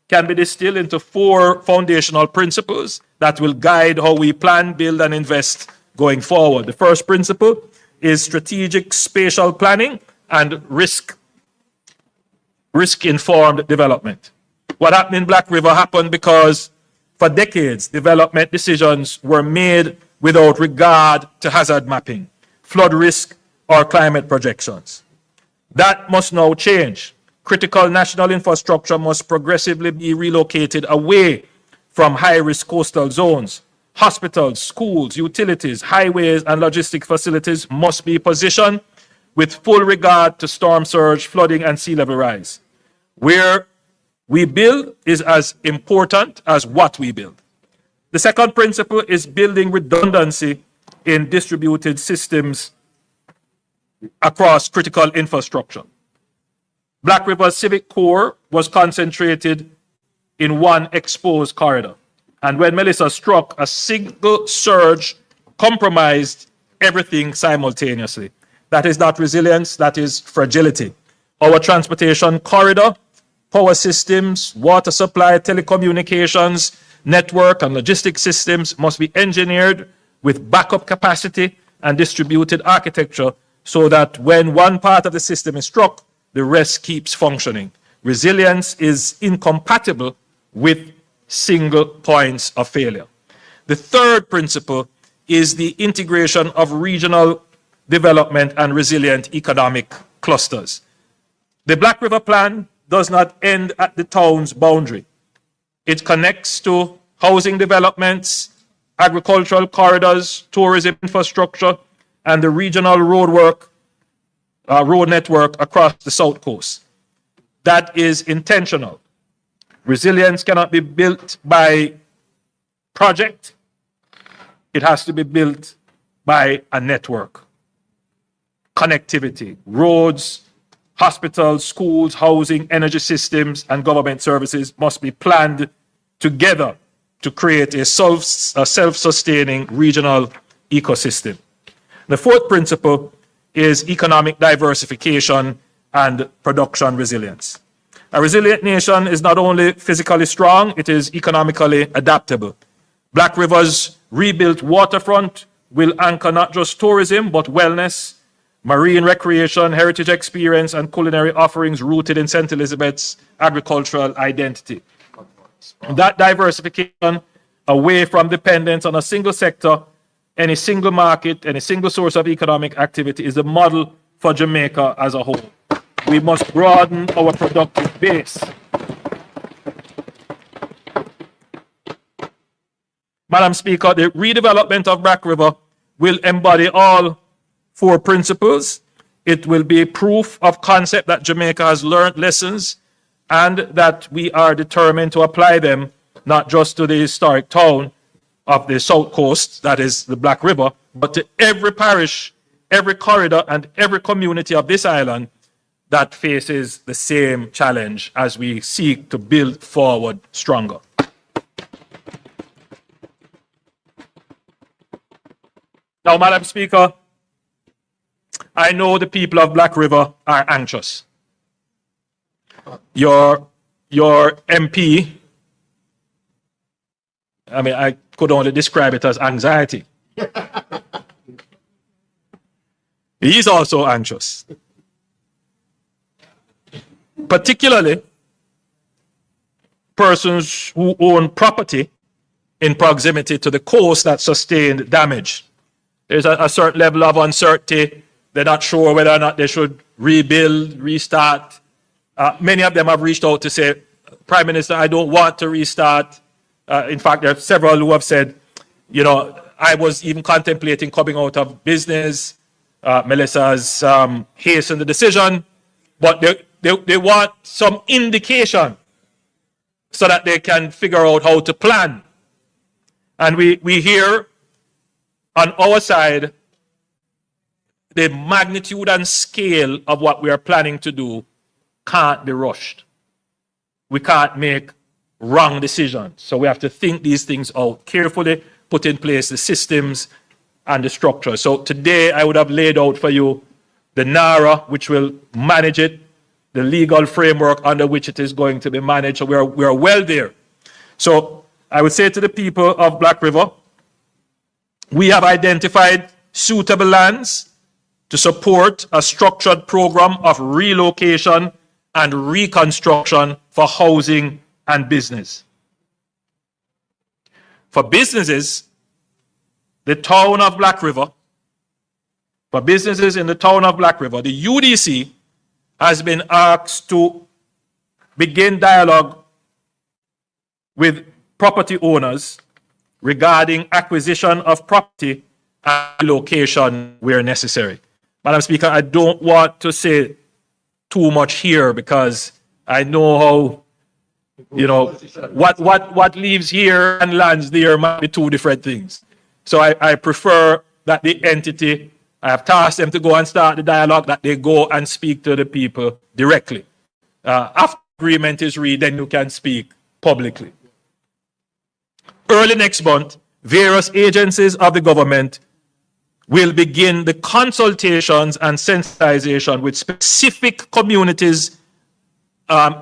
F: can be distilled into 4 foundational principles that will guide how we plan, build, and invest going forward. The first principle is strategic spatial planning and risk-informed development. What happened in Black River happened because for decades, development decisions were made without regard to hazard mapping, flood risk, or climate projections. That must now change. Critical national infrastructure must progressively be relocated away from high-risk coastal zones. Hospitals, schools, utilities, highways, and logistic facilities must be positioned with full regard to storm surge, flooding, and sea level rise. Where we build is as important as what we build. The second principle is building redundancy in distributed systems across critical infrastructure. Black River's civic core was concentrated in one exposed corridor. And when Melissa struck, a single surge compromised everything simultaneously. That is not resilience, that is fragility. Our transportation corridor, power systems, water supply, telecommunications, network, and logistic systems must be engineered with backup capacity and distributed architecture so that when one part of the system is struck, the rest keeps functioning. Resilience is incompatible with single points of failure. The third principle is the integration of regional development and resilient economic clusters. The Black River Plan does not end at the town's boundary. It connects to housing developments, agricultural corridors, tourism infrastructure, and the regional road network across the South Coast. That is intentional. Resilience cannot be built by project. It has to be built by a network. Connectivity, roads, hospitals, schools, housing, energy systems, and government services must be planned together to create a self-sustaining regional ecosystem. The fourth principle is economic diversification and production resilience. A resilient nation is not only physically strong, it is economically adaptable. Black River's rebuilt waterfront will anchor not just tourism, but wellness, marine recreation, heritage experience, and culinary offerings rooted in St. Elizabeth's agricultural identity. That diversification away from dependence on a single sector, any single market, any single source of economic activity is the model for Jamaica as a whole. We must broaden our productive base. Madam Speaker, the redevelopment of Black River will embody all 4 principles. It will be proof of concept that Jamaica has learned lessons and that we are determined to apply them not just to the historic town of the South Coast, that is the Black River, but to every parish, every corridor, and every community of this island that faces the same challenge as we seek to build forward stronger. Now, Madam Speaker, I know the people of Black River are anxious. Your MP, I mean, I could only describe it as anxiety. He's also anxious. Particularly persons who own property in proximity to the coast that sustained damage. There's a certain level of uncertainty. They're not sure whether or not they should rebuild, restart. Many of them have reached out to say, Prime Minister, I don't want to restart. In fact, there are several who have said, you know, I was even contemplating coming out of business. Melissa's hastened the decision, but they want some indication so that they can figure out how to plan. And we hear on our side the magnitude and scale of what we are planning to do can't be rushed. We can't make wrong decisions. So we have to think these things out carefully, put in place the systems and the structure. So today I would have laid out for you the NARA, which will manage it, the legal framework under which it is going to be managed. So we are well there. So I would say to the people of Black River, we have identified suitable lands to support a structured program of relocation and reconstruction for housing and business. For businesses, the town of Black River, for businesses in the town of Black River, the UDC has been asked to begin dialogue with property owners regarding acquisition of property and location where necessary. Madam Speaker, I don't want to say too much here because I know how, you know, what leaves here and lands there might be two different things. So I prefer that the entity, I have tasked them to go and start the dialogue, that they go and speak to the people directly. After agreement is reached, then you can speak publicly. Early next month, various agencies of the government will begin the consultations and sensitization with specific communities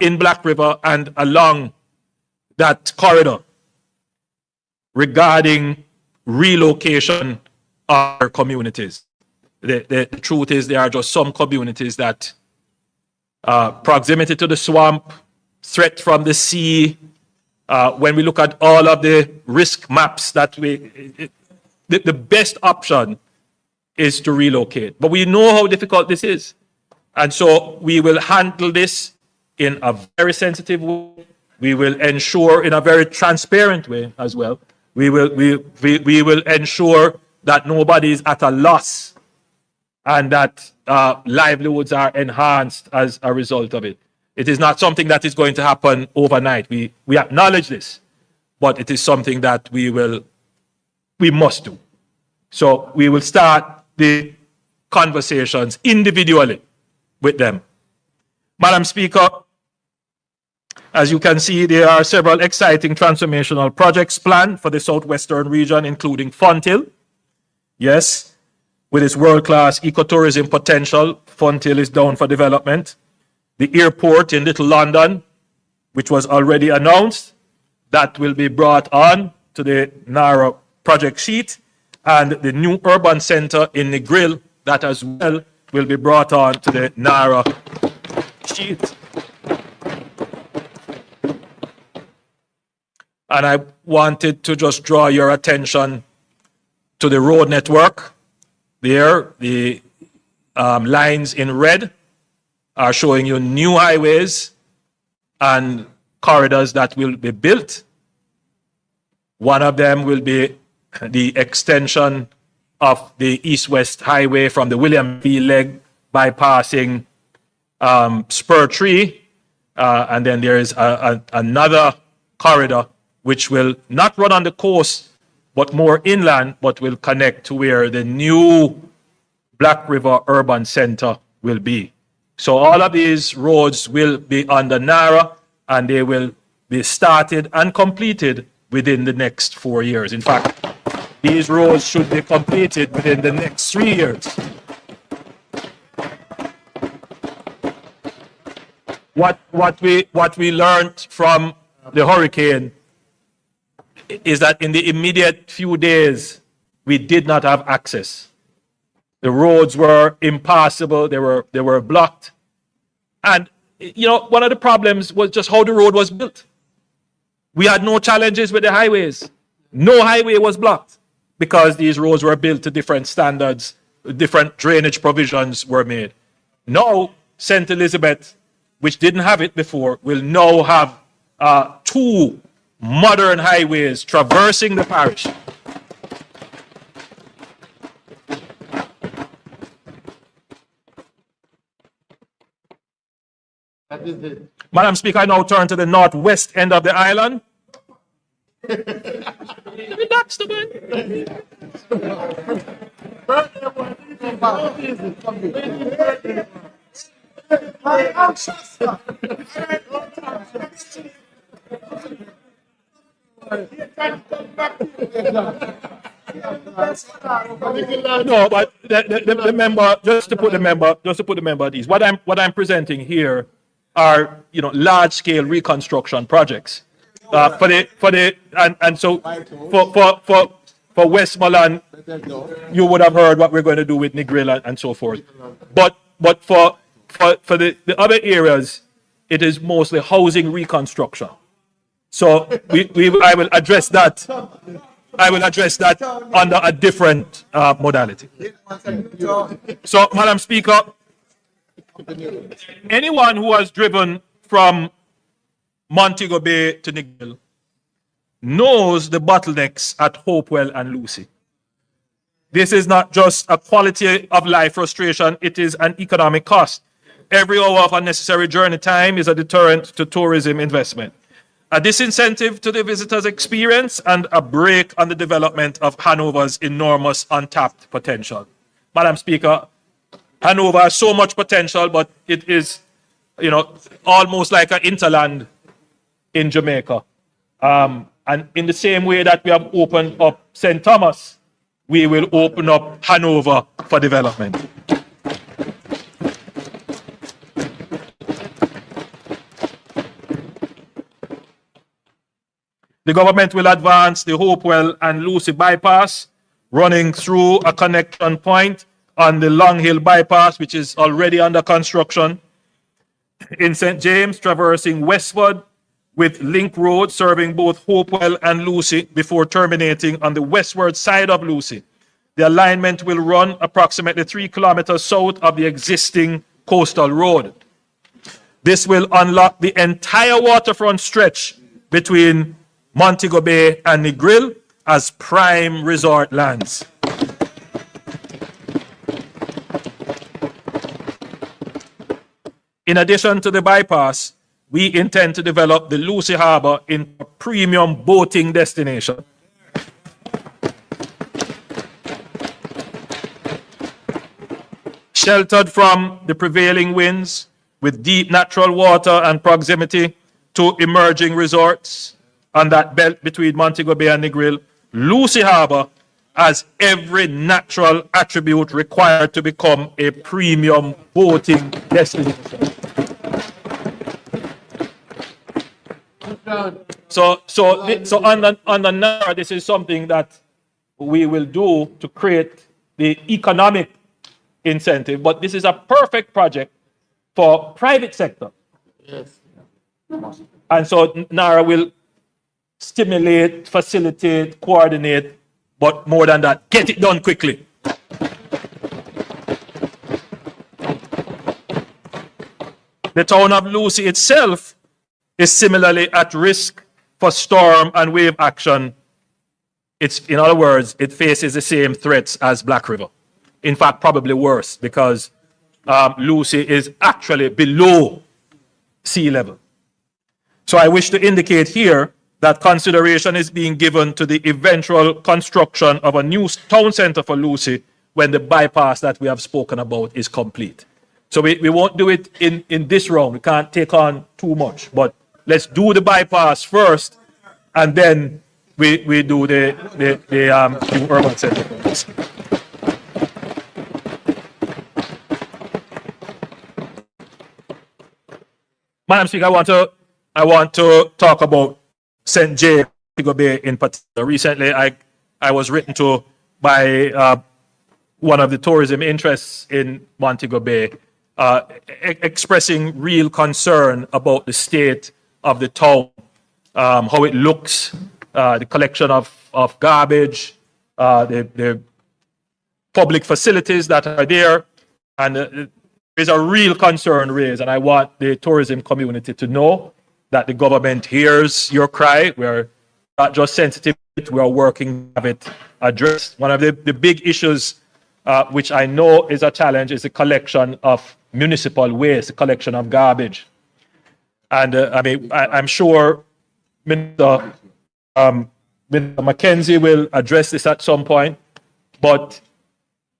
F: in Black River and along that corridor regarding relocation of our communities. The truth is there are just some communities that proximity to the swamp, threat from the sea, when we look at all of the risk maps that the best option is to relocate. But we know how difficult this is. And so we will handle this in a very sensitive way. We will ensure in a very transparent way as well. We will ensure that nobody is at a loss and that livelihoods are enhanced as a result of it. It is not something that is going to happen overnight. We acknowledge this, but it is something that we must do. So we will start the conversations individually with them. Madam Speaker, as you can see, there are several exciting transformational projects planned for the southwestern region, including Fonthill. Yes, with its world-class ecotourism potential, Fonthill is down for development. The airport in Little London, which was already announced, that will be brought on to the NARA project sheet, and the new urban center in Negril, that as well will be brought on to the NARA sheet. And I wanted to just draw your attention to the road network. There, the lines in red are showing you new highways and corridors that will be built. One of them will be the extension of the east-west highway from the William Field leg bypassing Spur Tree And then there is another corridor which will not run on the coast, but more inland, but will connect to where the new Black River Urban Center will be. So all of these roads will be under NARA, and they will be started and completed within the next 4 years. In fact, these roads should be completed within the next 3 years. What we learned from the hurricane is that in the immediate few days, we did not have access. The roads were impassable, they were blocked. And, you know, one of the problems was just how the road was built. We had no challenges with the highways. No highway was blocked because these roads were built to different standards, different drainage provisions were made. Now, St. Elizabeth, which didn't have it before, will now have 2 modern highways traversing the parish. Madam Speaker, I now turn to the northwest end of the island. Relax, man. No, but the member, just to put the member at ease. What I'm presenting here are, you know, large-scale reconstruction projects. For Westmoreland, you would have heard what we're going to do with Negril and so forth. But for the other areas, it is mostly housing reconstruction. So I will address that. I will address that under a different modality. So, Madam Speaker, anyone who has driven from Montego Bay to Negril knows the bottlenecks at Hopewell and Lucy. This is not just a quality of life frustration, it is an economic cost. Every hour of unnecessary journey time is a deterrent to tourism investment, a disincentive to the visitor's experience, and a brake on the development of Hanover's enormous untapped potential. Madam Speaker, Hanover has so much potential, but it is, you know, almost like an interland in Jamaica. And in the same way that we have opened up St. Thomas, we will open up Hanover for development. The government will advance the Hopewell and Lucy bypass, running through a connection point on the Long Hill bypass, which is already under construction. In St. James, traversing westward with Link Road serving both Hopewell and Lucy before terminating on the westward side of Lucy. The alignment will run approximately 3 kilometers south of the existing coastal road. This will unlock the entire waterfront stretch between Montego Bay and Negril as prime resort lands. In addition to the bypass, we intend to develop the Lucy Harbour into a premium boating destination. Sheltered from the prevailing winds, with deep natural water and proximity to emerging resorts on that belt between Montego Bay and Negril, Lucy Harbour has every natural attribute required to become a premium boating destination. So under NARA, this is something that we will do to create the economic incentive, but this is a perfect project for private sector. Yes. And so NARA will stimulate, facilitate, coordinate, but more than that, get it done quickly. The town of Lucy itself is similarly at risk for storm and wave action. In other words, it faces the same threats as Black River. In fact, probably worse, because Lucy is actually below sea level. So I wish to indicate here that consideration is being given to the eventual construction of a new town center for Lucy when the bypass that we have spoken about is complete. So we won't do it in this round. We can't take on too much, but let's do the bypass first, and then we do the new urban center. Madam Speaker, I want to talk about St. James, Montego Bay in particular. Recently, I was written to by one of the tourism interests in Montego Bay, expressing real concern about the state of the town, how it looks, the collection of garbage, the public facilities that are there, and there's a real concern raised, and I want the tourism community to know that the government hears your cry. We're not just sensitive, we are working to have it addressed. One of the big issues, which I know is a challenge, is the collection of municipal waste, the collection of garbage. And I'm sure Minister Mackenzie will address this at some point, but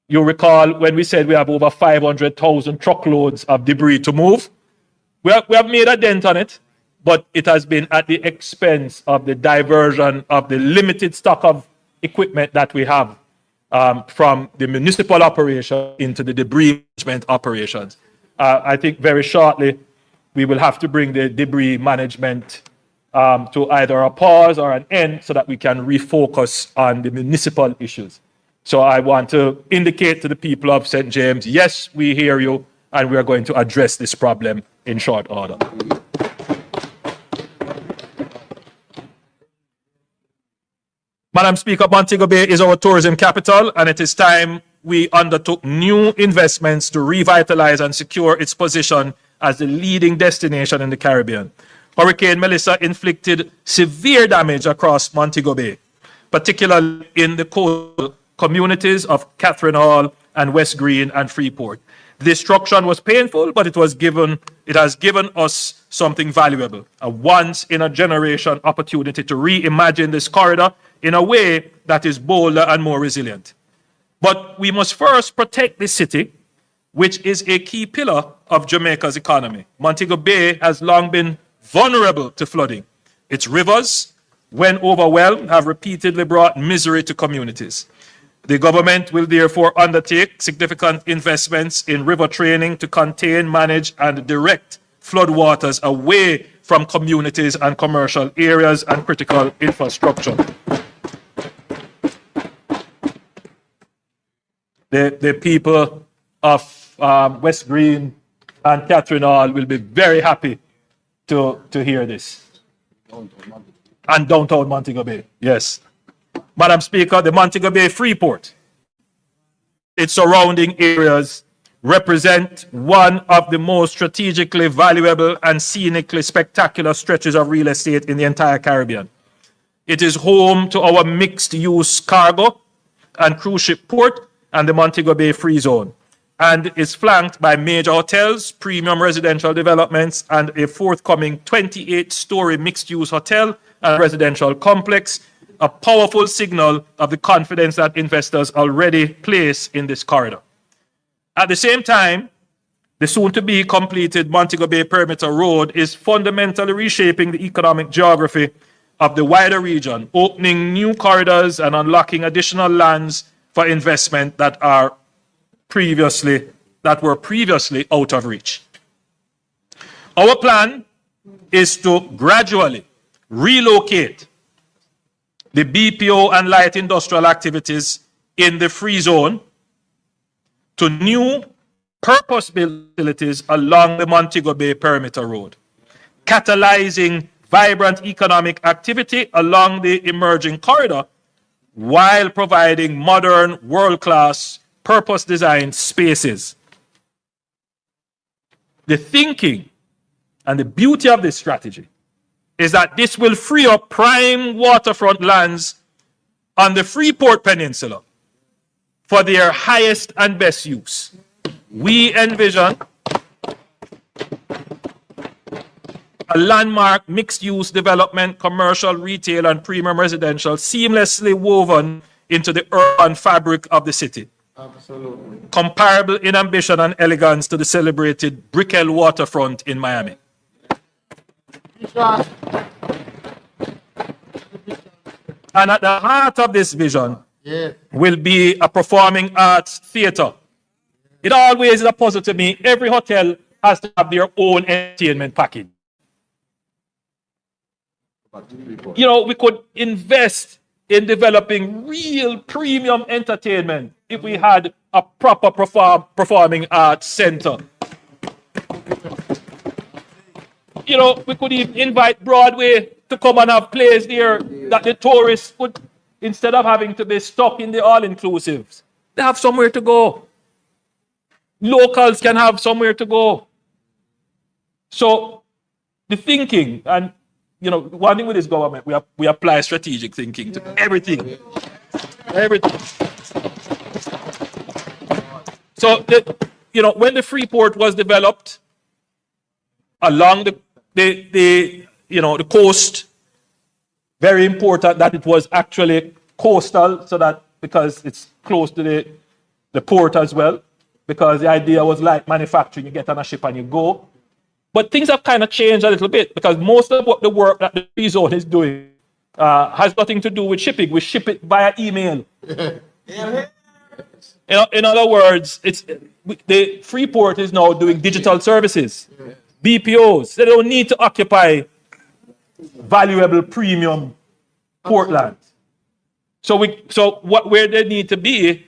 F: you recall when we said we have over 500,000 truckloads of debris to move. We have made a dent on it, but it has been at the expense of the diversion of the limited stock of equipment that we have from the municipal operation into the debris management operations. I think very shortly we will have to bring the debris management to either a pause or an end so that we can refocus on the municipal issues. So I want to indicate to the people of St. James, yes, we hear you, and we are going to address this problem in short order. Madam Speaker, Montego Bay is our tourism capital, and it is time we undertook new investments to revitalize and secure its position as the leading destination in the Caribbean. Hurricane Melissa inflicted severe damage across Montego Bay, particularly in the coastal communities of Catherine Hall and West Green and Freeport. The destruction was painful, but it has given us something valuable, a once-in-a-generation opportunity to reimagine this corridor in a way that is bolder and more resilient. But we must first protect the city, which is a key pillar of Jamaica's economy. Montego Bay has long been vulnerable to flooding. Its rivers, when overwhelmed, have repeatedly brought misery to communities. The government will therefore undertake significant investments in river training to contain, manage, and direct floodwaters away from communities and commercial areas and critical infrastructure. The people of West Green and Catherine Hall will be very happy to hear this. And downtown Montego Bay, yes. Madam Speaker, the Montego Bay Freeport, its surrounding areas represent one of the most strategically valuable and scenically spectacular stretches of real estate in the entire Caribbean. It is home to our mixed-use cargo and cruise ship port and the Montego Bay Free Zone, and is flanked by major hotels, premium residential developments, and a forthcoming 28-story mixed-use hotel and residential complex, a powerful signal of the confidence that investors already place in this corridor. At the same time, the soon-to-be completed Montego Bay Perimeter Road is fundamentally reshaping the economic geography of the wider region, opening new corridors and unlocking additional lands for investment that were previously out of reach. Our plan is to gradually relocate the BPO and light industrial activities in the free zone to new purpose-built facilities along the Montego Bay Perimeter Road, catalyzing vibrant economic activity along the emerging corridor while providing modern, world-class, purpose-designed spaces. The thinking and the beauty of this strategy is that this will free up prime waterfront lands on the Freeport Peninsula for their highest and best use. We envision a landmark mixed-use development, commercial, retail, and premium residential, seamlessly woven into the urban fabric of the city.
E: Absolutely.
F: Comparable in ambition and elegance to the celebrated Brickell waterfront in Miami. And at the heart of this vision will be a performing arts theater. It always is a puzzle to me. Every hotel has to have their own entertainment package. You know, we could invest in developing real premium entertainment if we had a proper performing arts center. You know, we could even invite Broadway to come and have plays there that the tourists would, instead of having to be stuck in the all-inclusives, they have somewhere to go. Locals can have somewhere to go. So the thinking, and you know, one thing with this government, we apply strategic thinking to everything. Everything. So, you know, when the Freeport was developed along the coast, very important that it was actually coastal, so that because it's close to the port as well, because the idea was like manufacturing, you get on a ship and you go. But things have kind of changed a little bit, because most of what the work that the free zone is doing has nothing to do with shipping. We ship it via email. In other words, the Freeport is now doing digital services, BPOs. They don't need to occupy valuable premium port land. So where they need to be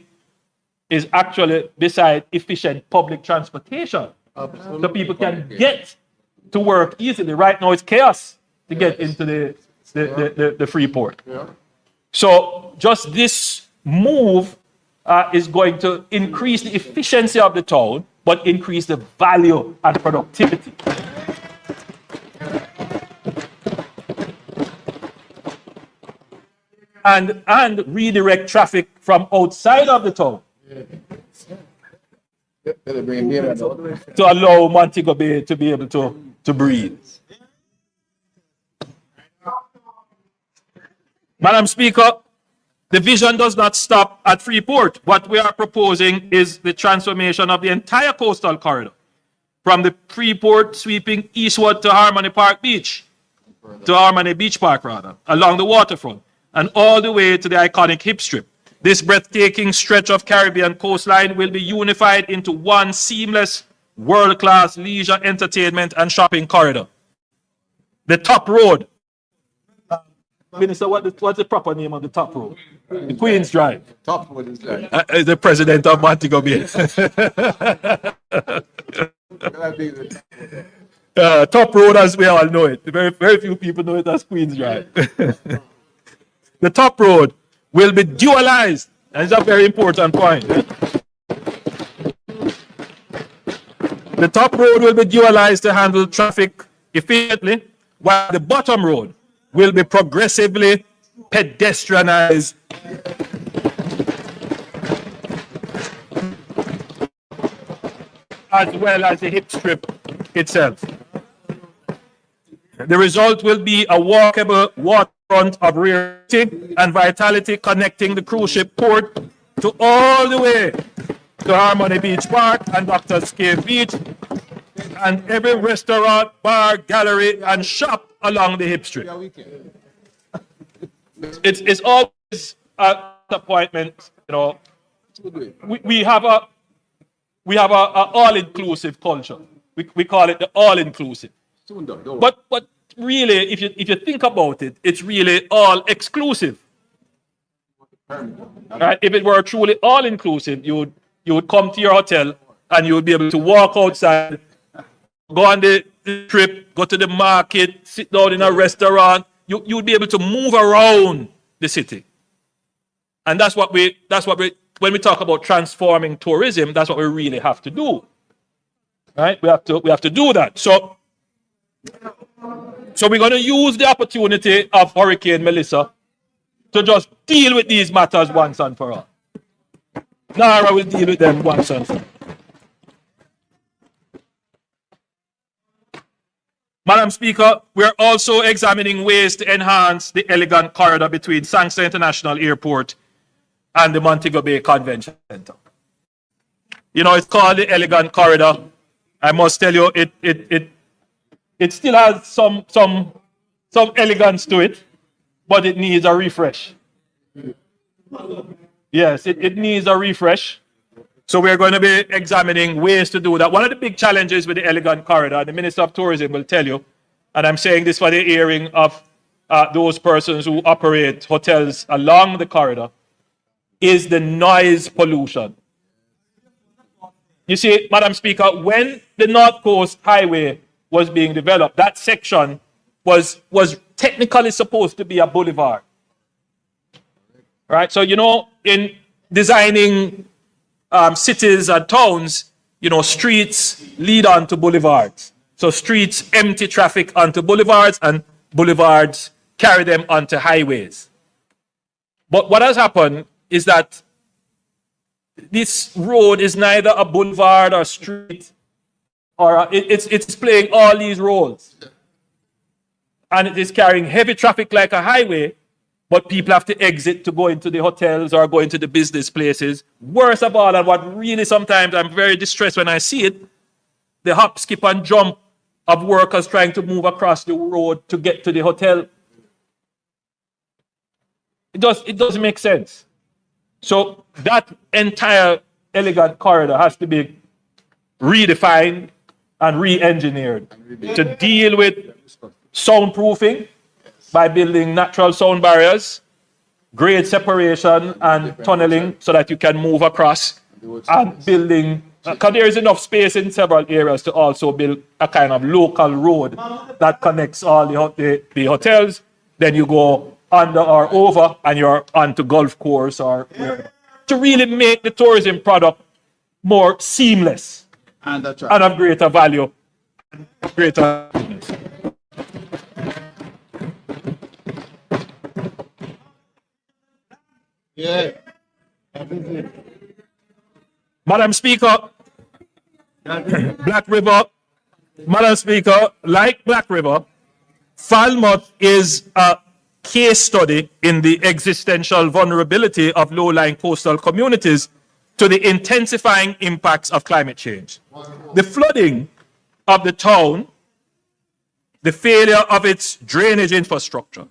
F: is actually beside efficient public transportation. Absolutely. So people can get to work easily. Right now it's chaos to get into the Freeport. Yeah. So just this move is going to increase the efficiency of the town, but increase the value and productivity. And redirect traffic from outside of the town. To allow Montego Bay to be able to breathe. Madam Speaker, the vision does not stop at Freeport. What we are proposing is the transformation of the entire coastal corridor, from the Freeport sweeping eastward to Harmony Beach Park, along the waterfront, and all the way to the iconic Hip Strip. This breathtaking stretch of Caribbean coastline will be unified into one seamless, world-class leisure, entertainment, and shopping corridor. The top road. Minister, what's the proper name of the top road? The Queen's Drive.
G: Top road is like.
F: The president of Montego Bay. Top road, as we all know it. Very, very few people know it as Queen's Drive. The top road will be dualized, and it's a very important point. The top road will be dualized to handle traffic efficiently, while the bottom road will be progressively pedestrianized. As well as the Hip Strip itself. The result will be a walkable waterfront of rarity and vitality, connecting the cruise ship port to all the way to Harmony Beach Park and Doctor's Cave Beach, and every restaurant, bar, gallery, and shop along the Hip Strip. It's always an appointment, you know. We have a all-inclusive culture. We call it the all-inclusive. But really, if you think about it, it's really all-exclusive. Right? If it were truly all-inclusive, you would come to your hotel and you would be able to walk outside, go on the trip, go to the market, sit down in a restaurant. You would be able to move around the city. And that's what we when we talk about transforming tourism, that's what we really have to do. Right? We have to do that. So we're going to use the opportunity of Hurricane Melissa to just deal with these matters once and for all. Nara will deal with them once and for all. Madam Speaker, we are also examining ways to enhance the elegant corridor between Sangster International Airport and the Montego Bay Convention Center. You know, it's called the elegant corridor. I must tell you, it still has some elegance to it, but it needs a refresh. Yes, it needs a refresh. So we're going to be examining ways to do that. One of the big challenges with the elegant corridor, the Minister of Tourism will tell you, and I'm saying this for the hearing of those persons who operate hotels along the corridor, is the noise pollution. You see, Madam Speaker, when the North Coast Highway was being developed, that section was technically supposed to be a boulevard. Right? So, you know, in designing cities and towns, you know, streets lead on to boulevards. So streets empty traffic onto boulevards and boulevards carry them onto highways. But what has happened is that this road is neither a boulevard or street, or it's playing all these roles. And it is carrying heavy traffic like a highway, but people have to exit to go into the hotels or go into the business places. Worst of all, and what really sometimes I'm very distressed when I see it, the hop, skip, and jump of workers trying to move across the road to get to the hotel. It doesn't make sense. So that entire elegant corridor has to be redefined and re-engineered to deal with soundproofing by building natural sound barriers, grade separation and tunneling so that you can move across, and building, because there is enough space in several areas to also build a kind of local road that connects all the hotels. Then you go under or over and you're onto golf course or to really make the tourism product more seamless and of greater value, greater.
E: Yeah.
F: Madam Speaker, Black River, Madam Speaker, like Black River, Falmouth is a case study in the existential vulnerability of low-lying coastal communities to the intensifying impacts of climate change. The flooding of the town, the failure of its drainage infrastructure,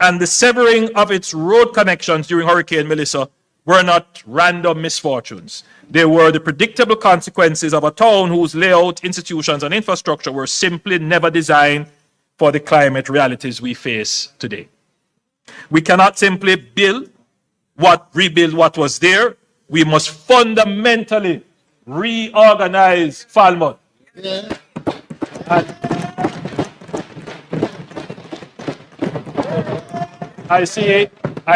F: and the severing of its road connections during Hurricane Melissa were not random misfortunes. They were the predictable consequences of a town whose layout, institutions, and infrastructure were simply never designed for the climate realities we face today. We cannot simply rebuild what was there. We must fundamentally reorganize Falmouth.
E: Yeah.
F: I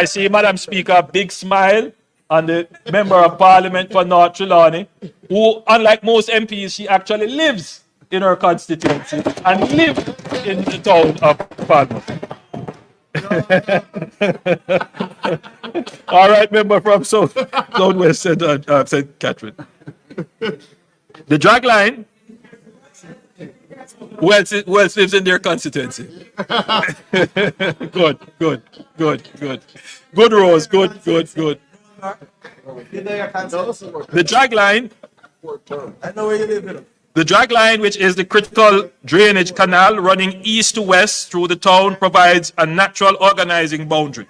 F: see, Madam Speaker, big smile on the Member of Parliament for North Trelawney, who, unlike most MPs, she actually lives in her constituency and lived in the town of Falmouth. All right, member from Southwest St. Catherine. The drag line, who else lives in their constituency? Good. Good, Rose, good. The drag line,
G: I know where you live.
F: the drag line, which is the critical drainage canal running east to west through the town, provides a natural organizing boundary.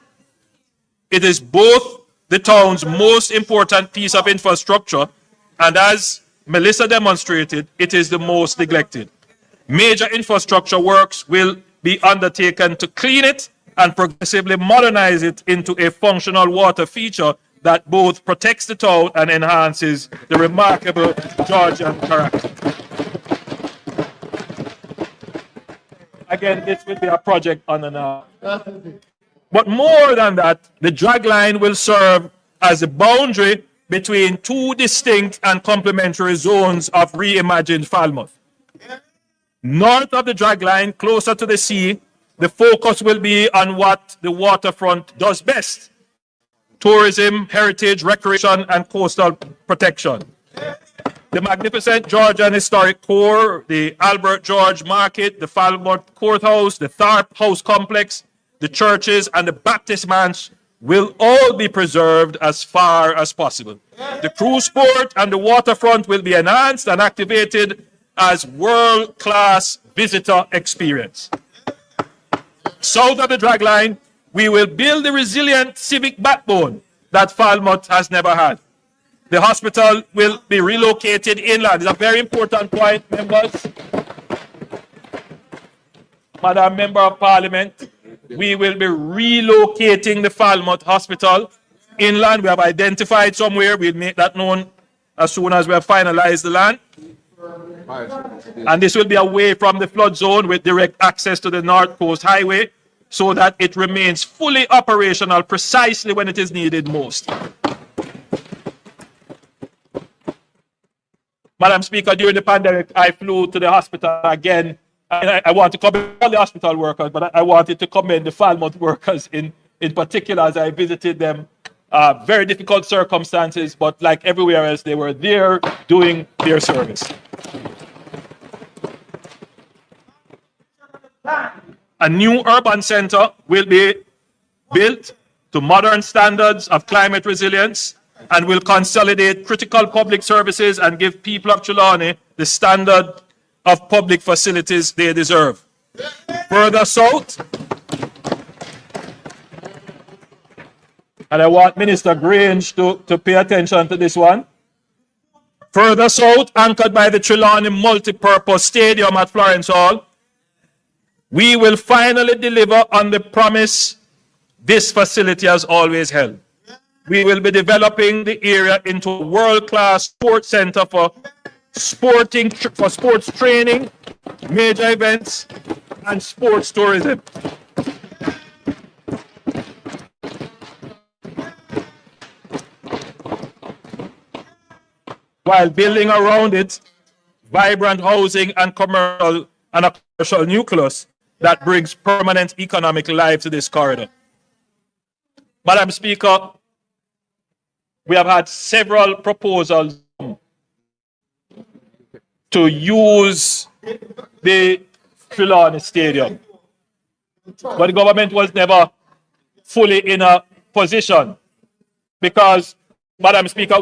F: It is both the town's most important piece of infrastructure, and as Melissa demonstrated, it is the most neglected. Major infrastructure works will be undertaken to clean it and progressively modernize it into a functional water feature that both protects the town and enhances the remarkable Georgian character. Again, this will be a project on and off. But more than that, the drag line will serve as a boundary between two distinct and complementary zones of reimagined Falmouth. North of the drag line, closer to the sea, the focus will be on what the waterfront does best: tourism, heritage, recreation, and coastal protection. The magnificent Georgian Historic Core, the Albert George Market, the Falmouth Courthouse, the Tharp House Complex, the churches, and the Baptist Manse will all be preserved as far as possible. The cruise port and the waterfront will be enhanced and activated as world-class visitor experience. South of the dragline, we will build the resilient civic backbone that Falmouth has never had. The hospital will be relocated inland. It's a very important point, members. Madam Member of Parliament, we will be relocating the Falmouth Hospital inland. We have identified somewhere. We'll make that known as soon as we have finalized the land. And this will be away from the flood zone with direct access to the North Coast Highway so that it remains fully operational precisely when it is needed most. Madam Speaker, during the pandemic, I flew to the hospital again. And I want to commend all the hospital workers, but I wanted to commend the Falmouth workers in particular as I visited them. Very difficult circumstances, but like everywhere else, they were there doing their service. A new urban center will be built to modern standards of climate resilience and will consolidate critical public services and give people of Trelawney the standard of public facilities they deserve. Further south, and I want Minister Grange to pay attention to this one. Further south, anchored by the Trelawney Multipurpose Stadium at Florence Hall, we will finally deliver on the promise this facility has always held. We will be developing the area into a world-class sports center for sports training, major events, and sports tourism. While building around it vibrant housing and a commercial nucleus that brings permanent economic life to this corridor. Madam Speaker, we have had several proposals to use the Trelawney Stadium, but the government was never fully in a position because, Madam Speaker,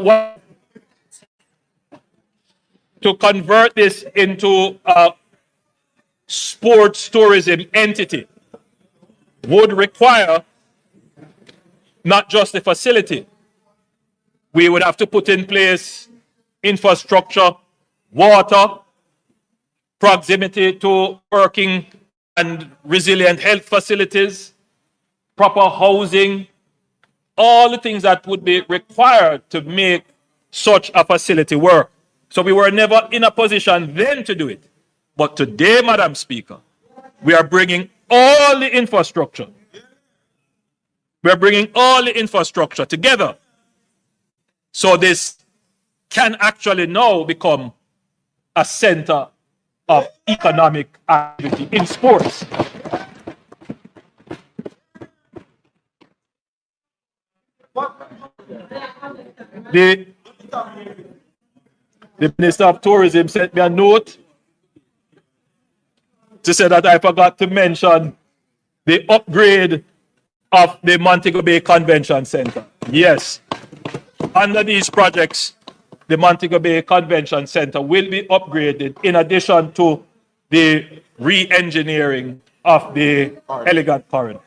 F: to convert this into a sports tourism entity would require not just the facility. We would have to put in place infrastructure, water, proximity to working and resilient health facilities, proper housing, all the things that would be required to make such a facility work. So we were never in a position then to do it. But today, Madam Speaker, we are bringing all the infrastructure. We are bringing all the infrastructure together. So this can actually now become a center of economic activity in sports. The Minister of Tourism sent me a note to say that I forgot to mention the upgrade of the Montego Bay Convention Center. Yes, under these projects, the Montego Bay Convention Center will be upgraded in addition to the re-engineering of the elegant corridor.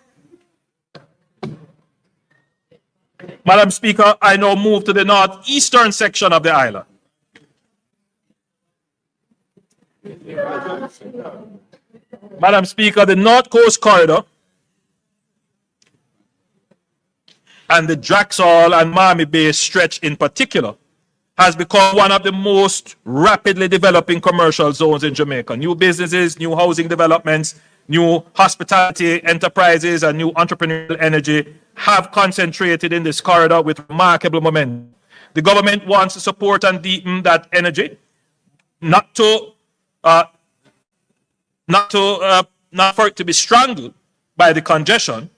F: Madam Speaker, I now move to the northeastern section of the island. Madam Speaker, the North Coast Corridor and the Draxall and Miami Bay stretch in particular has become one of the most rapidly developing commercial zones in Jamaica. New businesses, new housing developments, new hospitality enterprises, and new entrepreneurial energy have concentrated in this corridor with remarkable momentum. The government wants to support and deepen that energy, not for it to be strangled by the congestion,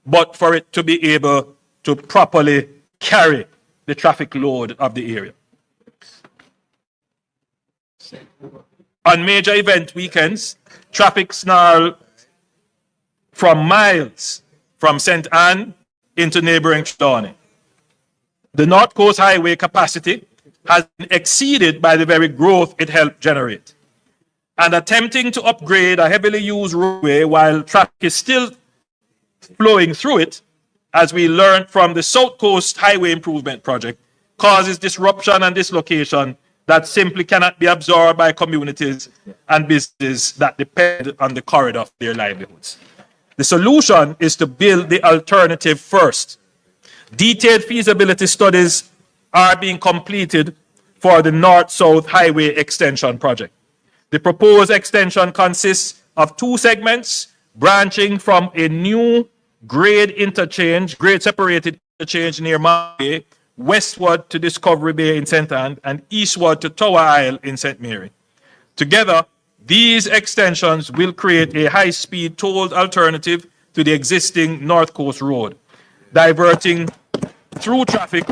F: but for it to be able to properly carry the traffic load of the area. On major event weekends, traffic snarl from miles from St. Anne into neighboring Trelawney. The North Coast Highway capacity has been exceeded by the very growth it helped generate. And attempting to upgrade a heavily used roadway while traffic is still flowing through it, as we learned from the South Coast Highway Improvement Project, causes disruption and dislocation that simply cannot be absorbed by communities and businesses that depend on the corridor for their livelihoods. The solution is to build the alternative first. Detailed feasibility studies are being completed for the North-South Highway Extension Project. The proposed extension consists of 2 segments branching from a new grade separated interchange near Marbay, westward to Discovery Bay in St. Anne, and eastward to Tower Isle in St. Mary. Together, these extensions will create a high-speed tolled alternative to the existing North Coast Road, diverting through traffic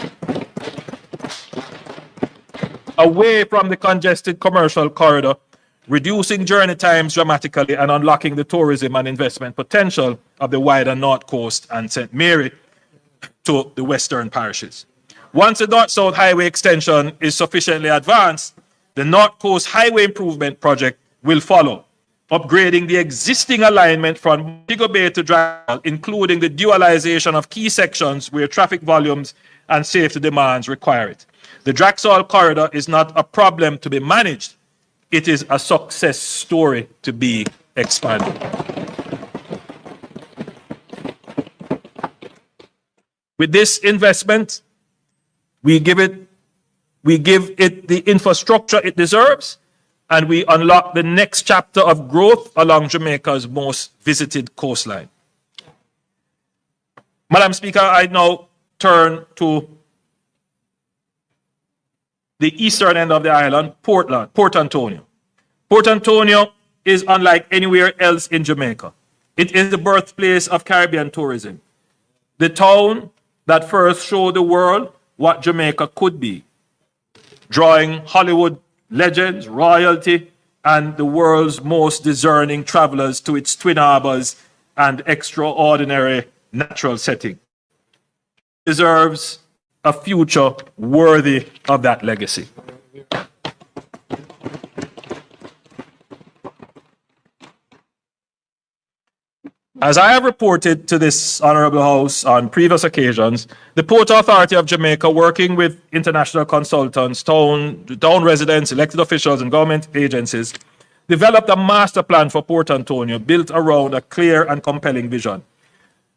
F: away from the congested commercial corridor, reducing journey times dramatically and unlocking the tourism and investment potential of the wider North Coast and St. Mary to the western parishes. Once the North-South Highway extension is sufficiently advanced, the North Coast Highway Improvement Project will follow, upgrading the existing alignment from Montego Bay to Dragall, including the dualization of key sections where traffic volumes and safety demands require it. The Draxall corridor is not a problem to be managed. It is a success story to be expanded. With this investment, we give it the infrastructure it deserves, and we unlock the next chapter of growth along Jamaica's most visited coastline. Madam Speaker, I now turn to the eastern end of the island, Port Antonio. Port Antonio is unlike anywhere else in Jamaica. It is the birthplace of Caribbean tourism, the town that first showed the world what Jamaica could be, drawing Hollywood legends, royalty, and the world's most discerning travelers to its twin harbors and extraordinary natural setting. It deserves a future worthy of that legacy. As I have reported to this Honorable House on previous occasions, the Port Authority of Jamaica, working with international consultants, town residents, elected officials, and government agencies, developed a master plan for Port Antonio built around a clear and compelling vision.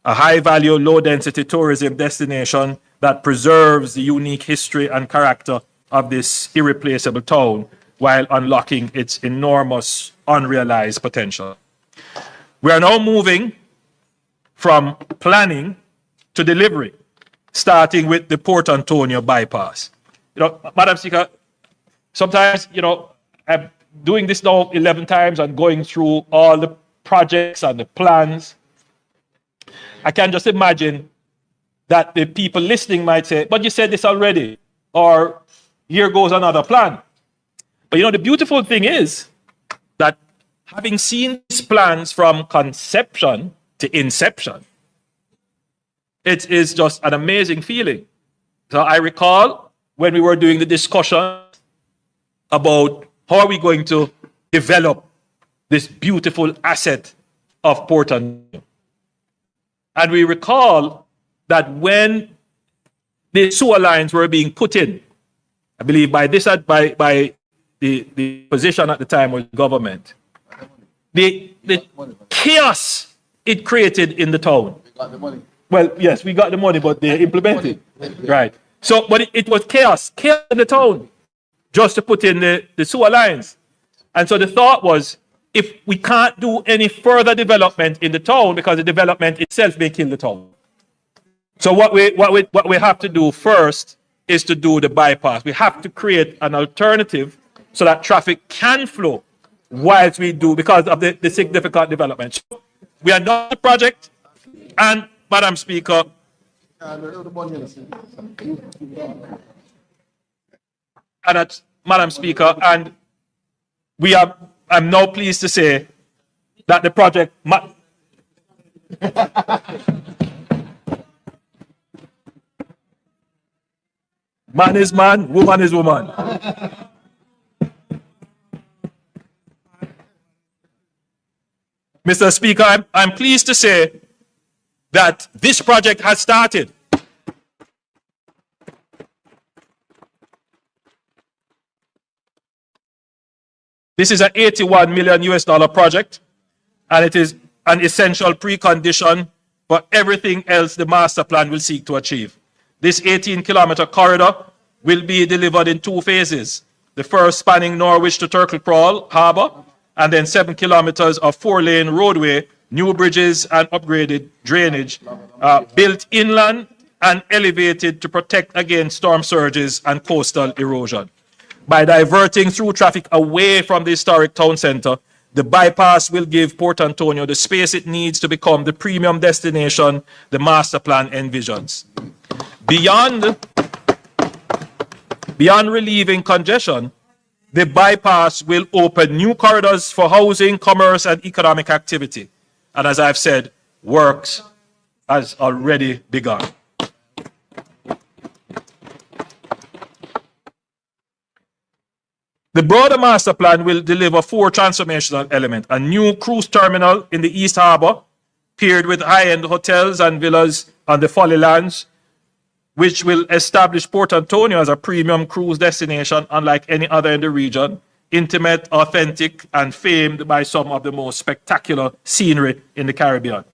F: A high-value, low-density tourism destination that preserves the unique history and character of this irreplaceable town while unlocking its enormous unrealized potential. We are now moving from planning to delivery, starting with the Port Antonio bypass. Madam Speaker, sometimes, I'm doing this now 11 times and going through all the projects and the plans. I can just imagine that the people listening might say, but you said this already, or here goes another plan. But the beautiful thing is that having seen these plans from conception to inception, it is just an amazing feeling. So I recall when we were doing the discussion about how are we going to develop this beautiful asset of Port Antonio. And we recall that when the sewer lines were being put in, I believe by the position at the time was government, the chaos it created in the town.
G: We got the money.
F: Well, yes, we got the money, but they implemented. Right. So, but it was chaos in the town, just to put in the sewer lines. And so the thought was, if we can't do any further development in the town, because the development itself may kill the town. So what we have to do first is to do the bypass. We have to create an alternative so that traffic can flow whilst we do, because of the significant development. So we are done the project, and Madam Speaker, and I'm now pleased to say that the project, man is man, woman is woman. Mr. Speaker, I'm pleased to say that this project has started. This is an $81 million project, and it is an essential precondition for everything else the master plan will seek to achieve. This 18-kilometer corridor will be delivered in 2 phases. The first spanning Norwich to Turkle Crawl Harbour, and then 7 kilometers of 4-lane roadway, new bridges and upgraded drainage, built inland and elevated to protect against storm surges and coastal erosion. By diverting through traffic away from the historic town centre, the bypass will give Port Antonio the space it needs to become the premium destination the master plan envisions. Beyond relieving congestion, the bypass will open new corridors for housing, commerce, and economic activity. And as I've said, works has already begun. The broader master plan will deliver 4 transformational elements: a new cruise terminal in the East Harbour, paired with high-end hotels and villas on the Folly Lands, which will establish Port Antonio as a premium cruise destination unlike any other in the region, intimate, authentic, and famed by some of the most spectacular scenery in the Caribbean.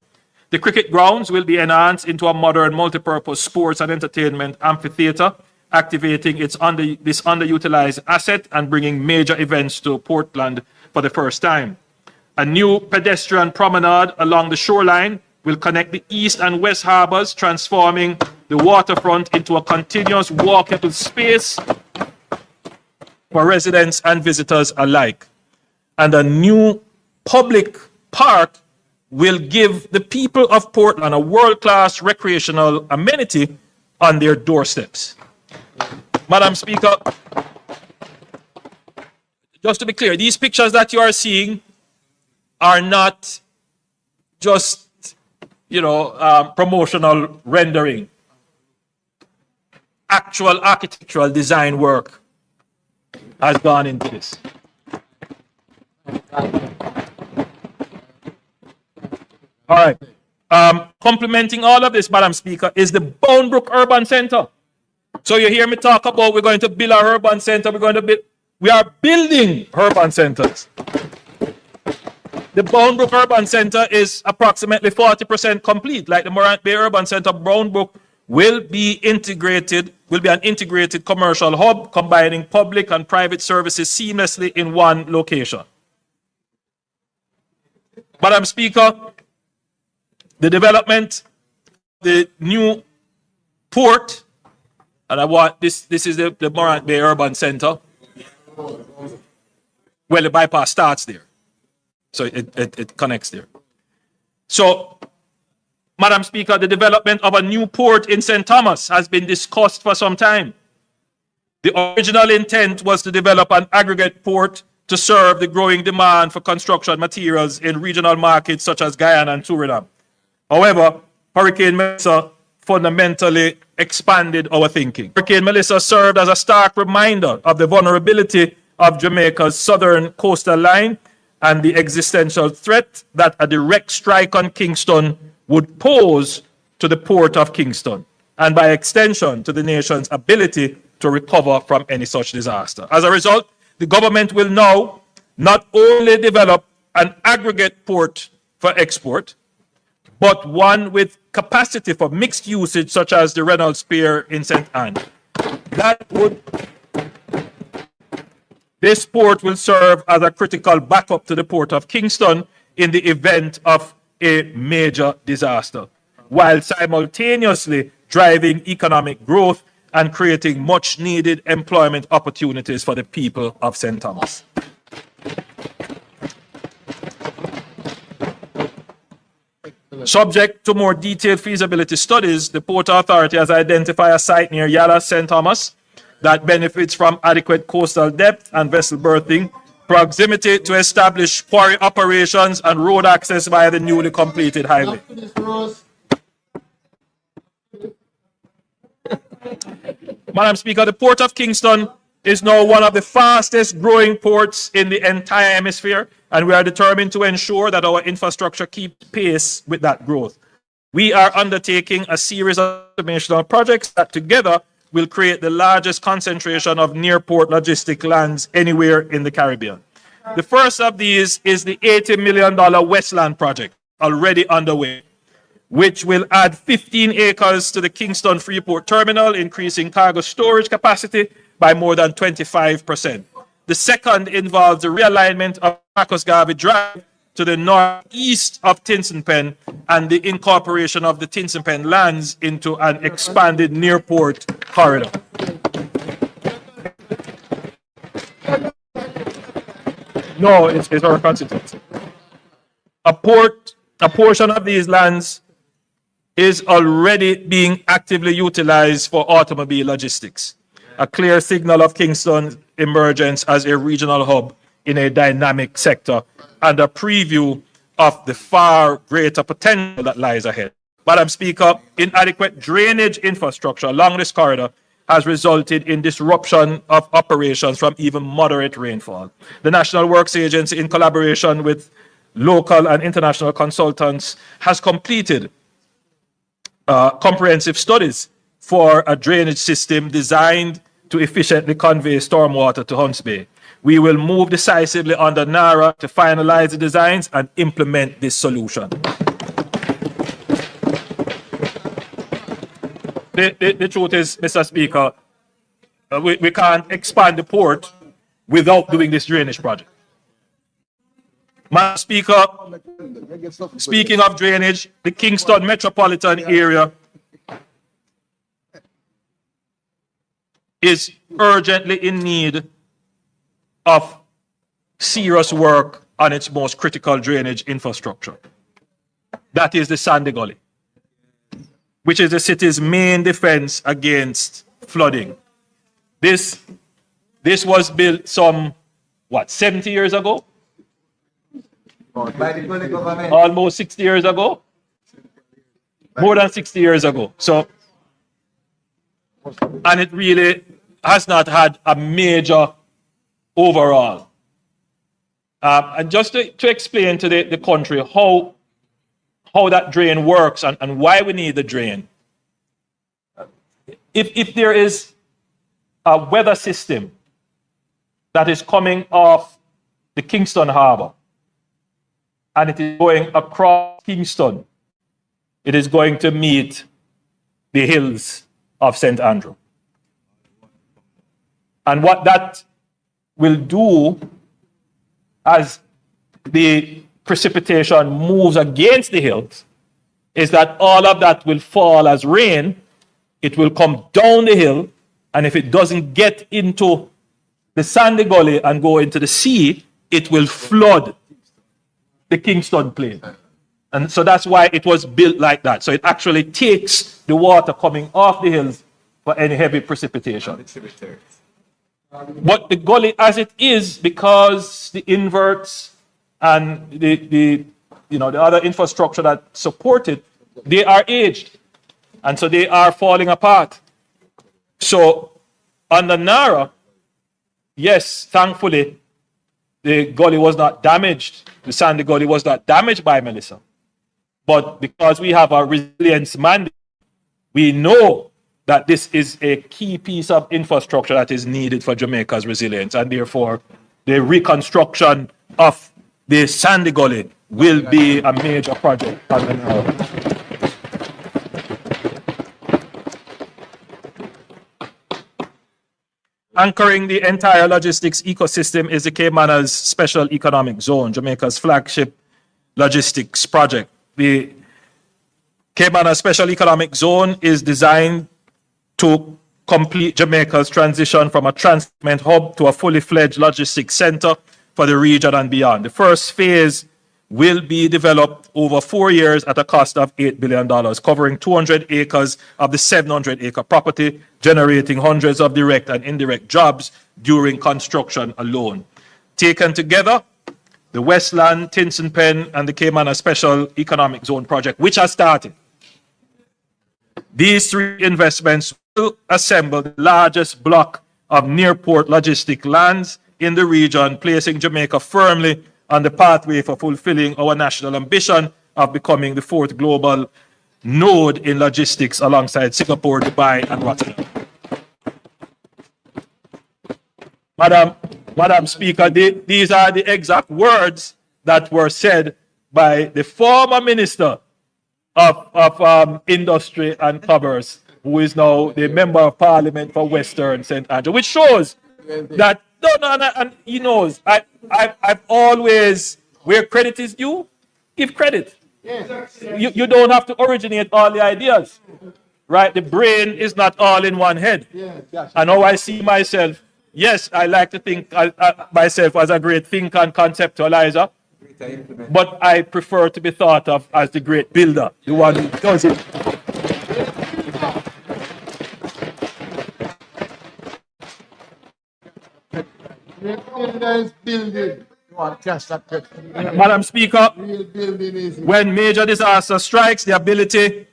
F: The cricket grounds will be enhanced into a modern multipurpose sports and entertainment amphitheatre, activating this underutilized asset and bringing major events to Portland for the first time. A new pedestrian promenade along the shoreline will connect the east and west harbors, transforming the waterfront into a continuous walkable space for residents and visitors alike. And a new public park will give the people of Portland a world-class recreational amenity on their doorsteps. Madam Speaker, just to be clear, these pictures that you are seeing are not just, promotional rendering. Actual architectural design work has gone into this. All right. Complementing all of this, Madam Speaker, is the Boundbrook Urban Center. So you hear me talk about we're going to build our urban center. We are building urban centers. The Boundbrook Urban Center is approximately 40% complete. Like the Morant Bay Urban Center, Boundbrook will be an integrated commercial hub combining public and private services seamlessly in one location. Madam Speaker, the development, the new port, and I want this is the Morant Bay Urban Center. Well, the bypass starts there. So it connects there. So, Madam Speaker, the development of a new port in St. Thomas has been discussed for some time. The original intent was to develop an aggregate port to serve the growing demand for construction materials in regional markets such as Guyana and Suriname. However, Hurricane Melissa fundamentally expanded our thinking. Hurricane Melissa served as a stark reminder of the vulnerability of Jamaica's southern coastal line and the existential threat that a direct strike on Kingston would pose to the port of Kingston, and by extension to the nation's ability to recover from any such disaster. As a result, the government will now not only develop an aggregate port for export, but one with capacity for mixed usage, such as the Reynolds Pier in St. Anne. This port will serve as a critical backup to the port of Kingston in the event of a major disaster, while simultaneously driving economic growth and creating much needed employment opportunities for the people of St. Thomas. Subject to more detailed feasibility studies, the Port Authority has identified a site near Yala, St. Thomas, that benefits from adequate coastal depth and vessel berthing Proximity to establish quarry operations and road access via the newly completed highway. Madam Speaker, the Port of Kingston is now one of the fastest growing ports in the entire hemisphere, and we are determined to ensure that our infrastructure keeps pace with that growth. We are undertaking a series of transformational projects that together will create the largest concentration of near-port logistic lands anywhere in the Caribbean. The first of these is the $80 million Westland project, already underway, which will add 15 acres to the Kingston Freeport Terminal, increasing cargo storage capacity by more than 25%. The second involves the realignment of Marcus Garvey Drive to the northeast of Tinsonpen and the incorporation of the Tinsonpen lands into an expanded near-port corridor. No, it's our constituency. A portion of these lands is already being actively utilized for automobile logistics, a clear signal of Kingston's emergence as a regional hub in a dynamic sector and a preview of the far greater potential that lies ahead. Madam Speaker, inadequate drainage infrastructure along this corridor has resulted in disruption of operations from even moderate rainfall. The National Works Agency, in collaboration with local and international consultants, has completed comprehensive studies for a drainage system designed to efficiently convey stormwater to Hunts Bay. We will move decisively under NARA to finalize the designs and implement this solution. The truth is, Mr. Speaker, we can't expand the port without doing this drainage project. Madam Speaker, speaking of drainage, the Kingston metropolitan area is urgently in need of serious work on its most critical drainage infrastructure. That is the Sandy Gully, which is the city's main defense against flooding. This was built some, 70 years ago? Almost 60 years ago? More than 60 years ago. So, and it really has not had a major overall. And just to explain to the country how that drain works and why we need the drain. If there is a weather system that is coming off the Kingston Harbor and it is going across Kingston, it is going to meet the hills of St. Andrew. And what that will do as the precipitation moves against the hills is that all of that will fall as rain. It will come down the hill, and if it doesn't get into the Sandy Gully and go into the sea, it will flood the Kingston Plain. And so that's why it was built like that. So it actually takes the water coming off the hills for any heavy precipitation. But the gully as it is, because the inverts and the other infrastructure that support it, they are aged. And so they are falling apart. So under NARA, yes, thankfully, the gully was not damaged. The Sandy Gully was not damaged by Melissa. But because we have a resilience mandate, we know that this is a key piece of infrastructure that is needed for Jamaica's resilience. And therefore, the reconstruction of the Sandy Gully will be a major project under NARA. Anchoring the entire logistics ecosystem is the Caymanas Special Economic Zone, Jamaica's flagship logistics project. The Caymanas Special Economic Zone is designed to complete Jamaica's transition from a transshipment hub to a fully fledged logistics center for the region and beyond. The first phase will be developed over 4 years at a cost of $8 billion, covering 200 acres of the 700-acre property, generating hundreds of direct and indirect jobs during construction alone. Taken together, the Westland, Tinson Pen, and the Cayman Special Economic Zone project, which has started. These three investments will assemble the largest block of near-port logistic lands in the region, placing Jamaica firmly on the pathway for fulfilling our national ambition of becoming the fourth global node in logistics alongside Singapore, Dubai, and Rotterdam. Madam Speaker, these are the exact words that were said by the former Minister of Industry and Commerce, who is now the Member of Parliament for Western St. Andrew, which shows that, and he knows, I've always, where credit is due, give credit. You don't have to originate all the ideas, right? The brain is not all in one head. And how I see myself, yes, I like to think myself as a great thinker and conceptualizer, but I prefer to be thought of as the great builder, the one who does it. Madam Speaker, when major disaster strikes, the ability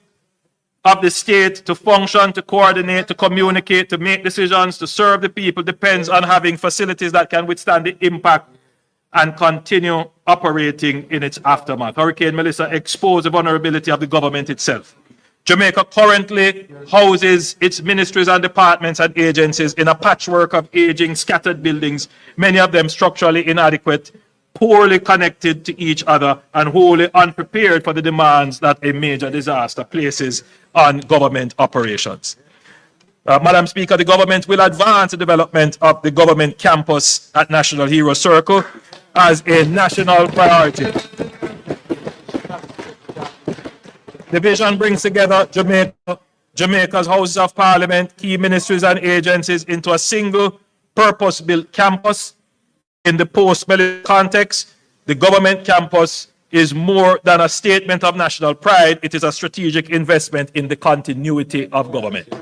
F: of the state to function, to coordinate, to communicate, to make decisions, to serve the people depends on having facilities that can withstand the impact and continue operating in its aftermath. Hurricane Melissa exposed the vulnerability of the government itself. Jamaica currently houses its ministries and departments and agencies in a patchwork of aging, scattered buildings, many of them structurally inadequate, poorly connected to each other, and wholly unprepared for the demands that a major disaster places on government operations. Madam Speaker, the government will advance the development of the government campus at National Hero Circle as a national priority. The vision brings together Jamaica's Houses of Parliament, key ministries and agencies into a single purpose-built campus. In the post-military context, the government campus is more than a statement of national pride. It is a strategic investment in the continuity of government.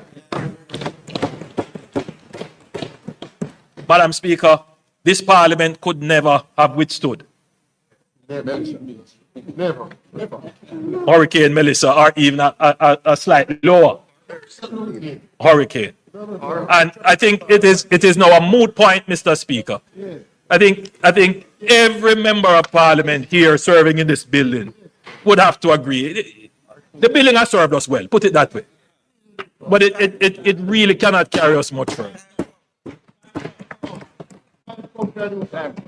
F: Madam Speaker, this Parliament could never have withstood Hurricane Melissa, or even a slightly lower hurricane. And I think it is now a moot point, Mr. Speaker. I think every member of Parliament here serving in this building would have to agree. The building has served us well, put it that way. But it really cannot carry us much further.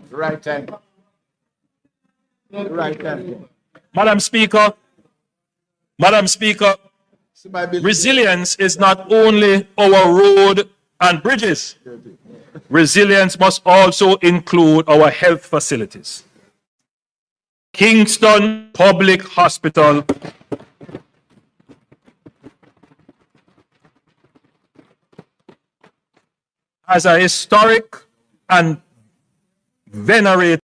G: Right time. Right time.
F: Madam Speaker, resilience is not only our road and bridges. Resilience must also include our health facilities. Kingston Public Hospital has a historic and venerated